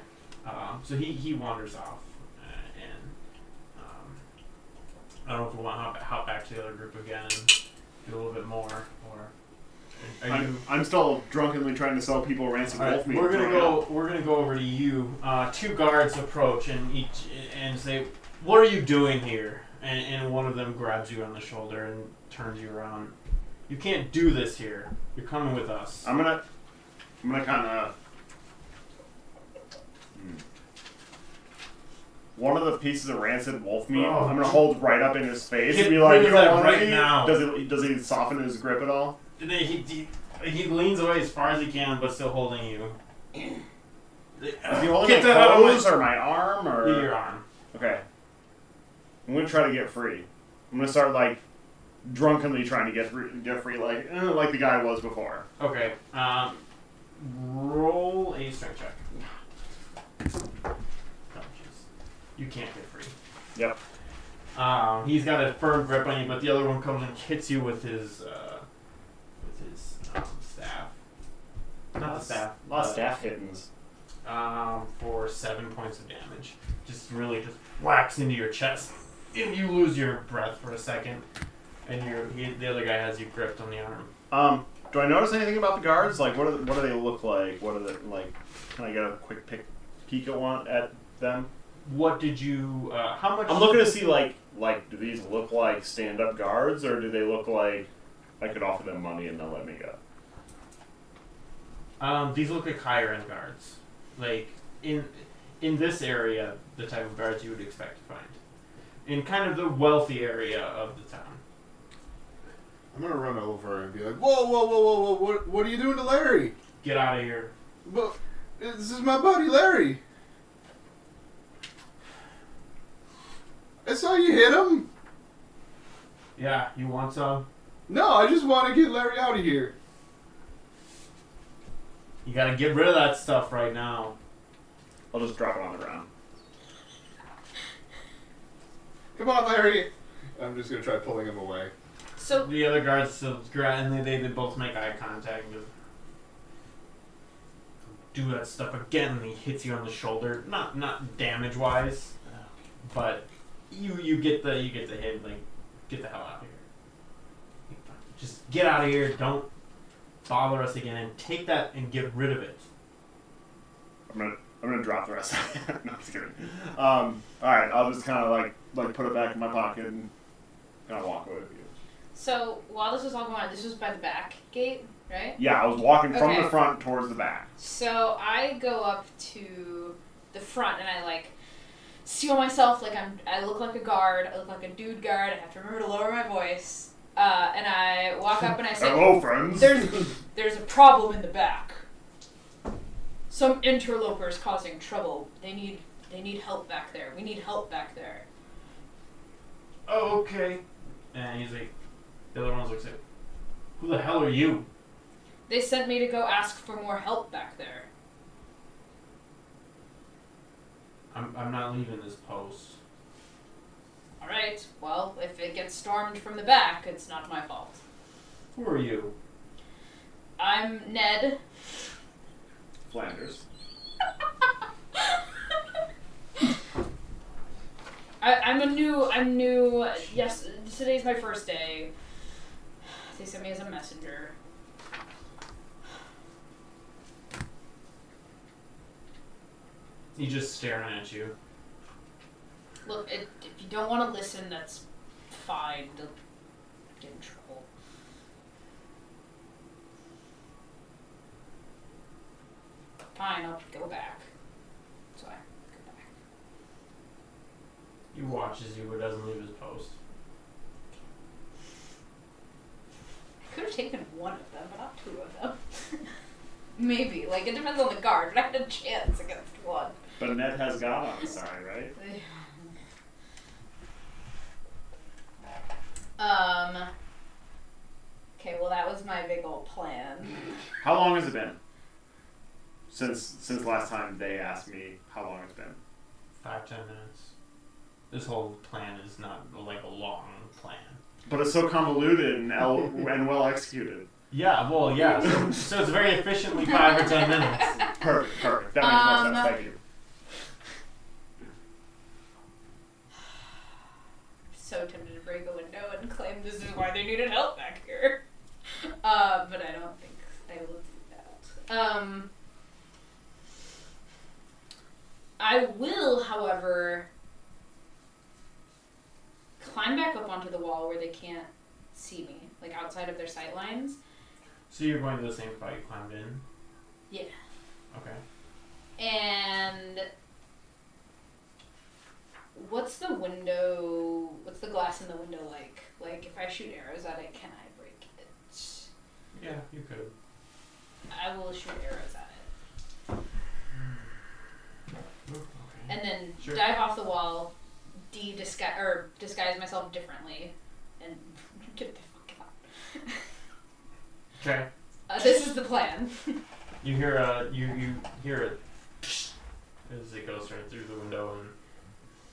So he wanders off, and I don't know if we want to hop back to the other group again and do a little bit more, or are you? I'm still drunkenly trying to sell people rancid All right, wolf meat. we're gonna go over to you. Two guards approach and say, "What are you doing here?" And one of them grabs you on the shoulder and turns you around. You can't do this here. You're coming with us. I'm gonna kind of. One of the pieces of rancid wolf meat, Oh. I'm gonna hold right up in his face Get and be like, rid "You of don't that want right to eat?" now. Does he soften his grip at all? He leans away as far as he can, but still holding you. Is he holding Get my that out of my- toes or my arm or Your arm. Okay. I'm gonna try to get free. I'm gonna start like drunkenly trying to get free, like the guy was before. Okay. Roll a strength check. Oh, jeez. You can't get free. Yep. He's got a firm grip on you, but the other one comes and hits you with his staff. Not the staff. A lot of staff hittings. For 7 points of damage. Just really just whacks into your chest. And you lose your breath for a second. And the other guy has you gripped on the arm. Do I notice anything about the guards? Like, what do they look like? What are they like? Can I get a quick peek at them? What did you? How much? I'm looking to see like do these look like stand-up guards, or do they look like I could offer them money and they'll let me go? These look like higher end guards. Like in this area, the type of guards you would expect to find. In kind of the wealthy area of the town. I'm gonna run over and be like, whoa, what are you doing to Larry? Get out of here. But this is my buddy Larry. I saw you hit him. Yeah, you want some? No, I just want to get Larry out of here. You gotta get rid of that stuff right now. I'll just drop it on the ground. Come on, Larry. I'm just gonna try pulling him away. So The other guards still grab, and they both make eye contact and just do that stuff again. And he hits you on the shoulder, not damage wise, but you get the hit. Like, get the hell out of here. Just get out of here. Don't bother us again, and take that and get rid of it. I'm gonna drop the rest. No, I'm just kidding. All right, I'll just kind of like put it back in my pocket and kind of walk away with you. So while this was all going on, this was by the back gate, right? Yeah, I was walking from Okay. the front towards the back. So I go up to the front and I like seal myself like I look like a guard. I look like a dude guard. I have to remember to lower my voice. And I walk up and I say, Hello, friends. There's a problem in the back. Some interlopers causing trouble. They need They need help back there. We need help back there. Oh, okay. And he's like, the other one's like, who the hell are you? They sent me to go ask for more help back there. I'm not leaving this post. Alright, well, if it gets stormed from the back, it's not my fault. Who are you? I'm Ned. Flanders. I'm new. Yes, today's my first day. They sent me as a messenger. He's just staring at you. Look, if you don't want to listen, that's fine. Don't get in trouble. Fine, I'll go back. So I go back. He watches you but doesn't leave his post. I could have taken one of them, but not two of them. Maybe. Like, it depends on the guard, but I had a chance against one. But Ned has God on his side, right? Okay, well that was my big old plan. How long has it been? Since last time they asked me how long it's been. 5-10 minutes. This whole plan is not like a long plan. But it's so convoluted and well executed. Yeah, well, yeah. So it's very efficiently 5 or 10 minutes. Perfect. That makes more sense. Thank you. So tempted to break a window and claim this is why they needed help back here. But I don't think I will do that. I will, however, climb back up onto the wall where they can't see me, like outside of their sight lines. So you're going to the same spot you climbed in? Yeah. Okay. And what's the glass in the window like? Like, if I shoot arrows at it, can I break it? Yeah, you could. I will shoot arrows at it. Okay. And then Sure. dive off the wall, disguise myself differently, and get the fuck out. Okay. This is the plan. You hear you hear it as it goes right through the window, and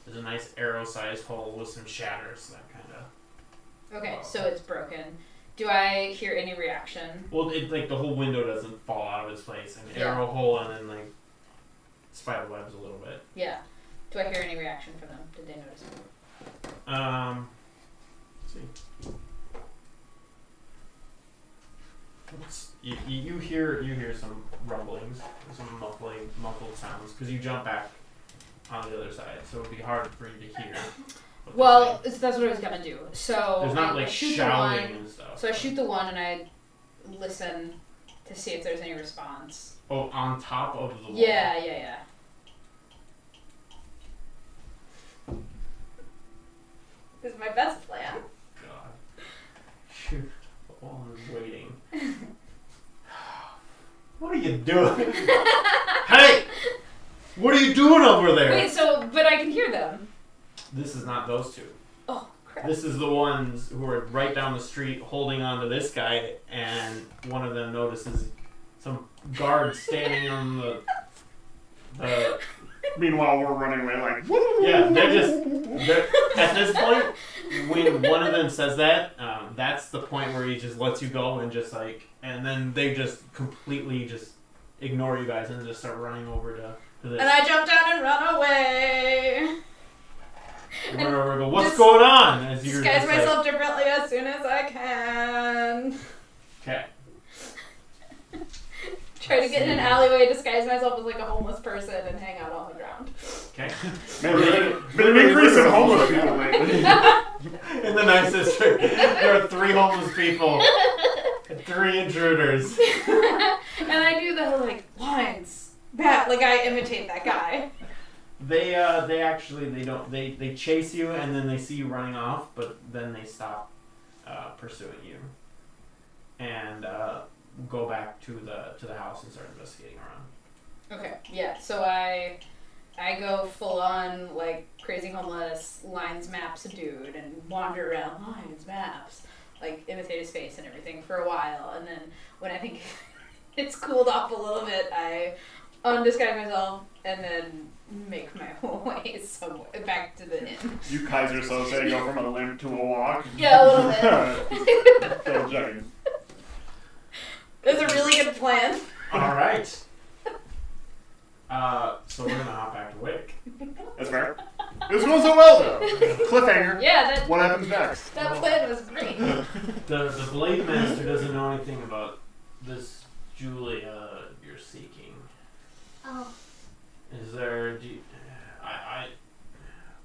there's a nice arrow-sized hole with some shatters. That kind of. Okay, so it's broken. Do I hear any reaction? Well, it like the whole window doesn't fall out of its place, an Yeah. arrow hole, and then like spider webs a little bit. Yeah. Do I hear any reaction from them? Did they notice it? Let's see. You hear some rumblings, some muffled sounds, because you jump back on the other side, so it would be hard for you to hear. Well, that's what I was gonna do. So there's not I like shoot shouting the one. and stuff. So I shoot the one and I listen to see if there's any response. Oh, on top of the wall. Yeah. This is my best plan. God. Shoot. The wall is waiting. What are you doing? Hey! What are you doing over there? Wait, but I can hear them. This is not those two. Oh, crap. This is the ones who are right down the street holding on to this guy, and one of them notices some guards standing on the Meanwhile, we're running away like. yeah, they're at this point, when one of them says that, that's the point where he just lets you go and just like, and then they just completely just ignore you guys and just start running over to this. And I jump down and run away. You run over and go, what's going on? As you're Disguise just myself differently as soon as I can. Okay. Try to get in an alleyway, disguise myself as like a homeless person, and hang out on the ground. Okay. Man, been an increase in homeless people lately. In the nice district, there are 3 homeless people and 3 intruders. And I do the like lines. That like I imitate that guy. They chase you and then they see you running off, but then they stop pursuing you and go back to the house and start investigating around. Okay, yeah, so I I go full on like crazy homeless lines maps dude and wander around lines maps, like imitate his face and everything for a while, and then when I think it's cooled off a little bit, I undisguise myself and then make my way somewhere back to the inn. You Kaiser Sose go from a limp to a walk. Yeah, a little bit. Double checking. That's a really good plan. All right. So we're gonna hop back to Wick. That's fair. It was going so well though. Cliffhanger. Yeah, What happens next? that plan was great. The Blade Master doesn't know anything about this Julia you're seeking. Oh, Is there?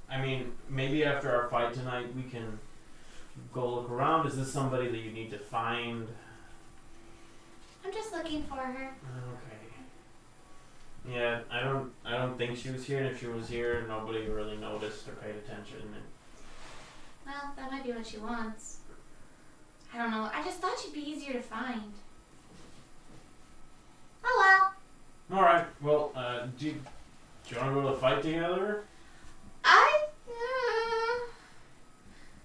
I mean, maybe after our fight tonight, we can go look around. Is this somebody that you need to find? I'm just looking for her. Okay. Yeah, I don't think she was here. And if she was here, nobody really noticed or paid attention. Well, that might be what she wants. I don't know. I just thought she'd be easier to find. Oh well. All right. Well, do you want to go to the fight together?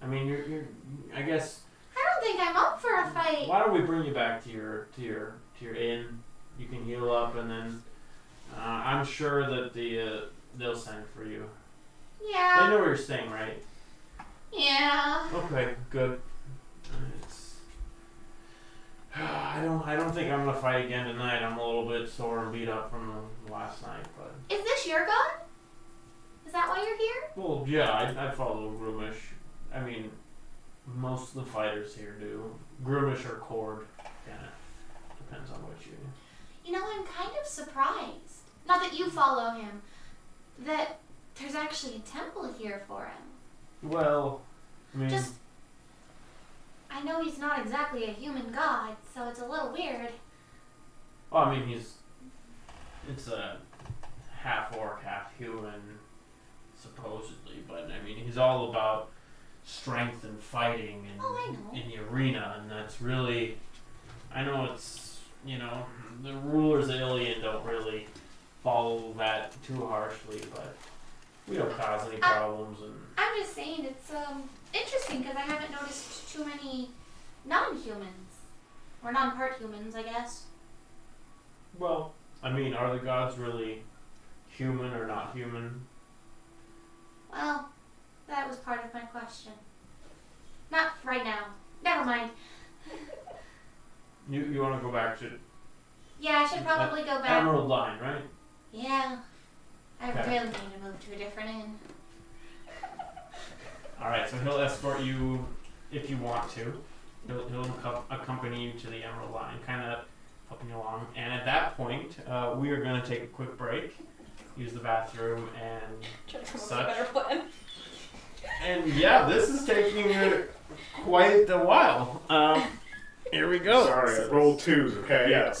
I mean, you're. I guess. I don't think I'm up for a fight. Why don't we bring you back to your inn? You can heal up, and then I'm sure that they'll send for you. They Yeah. know where you're staying, right? Yeah. Okay, good. I don't think I'm gonna fight again tonight. I'm a little bit sore and beat up from the last night, but. Is this your god? Is that why you're here? Well, yeah, I follow Groomish. I mean, most of the fighters here do. Groomish or Cord, kinda depends on what you. You know, I'm kind of surprised. Not that you follow him. That there's actually a temple here for him. Well, I mean. Just, I know he's not exactly a human god, so it's a little weird. Well, I mean, it's a half orc, half human, supposedly, but I mean, he's all about strength and fighting and Oh, I know. in the arena, and that's really, I know it's, the rulers of Ilion don't really follow that too harshly, but we don't cause any problems, and I'm just saying it's interesting because I haven't noticed too many non-humans. Or non-part humans, I guess. well, I mean, are the gods really human or not human? Well, that was part of my question. Not right now. Never mind. You want to go back to Yeah, I should probably go back. Emerald Line, right? Yeah. I Okay. really need to move to a different inn. Alright, so he'll escort you if you want to. He'll accompany you to the Emerald Line, kind of helping you along. And at that point, we are going to take a quick break, use the bathroom, and Try to come up with a such. better plan. And yeah, this is taking quite a while. Here we go. Sorry, roll twos, okay? Yeah.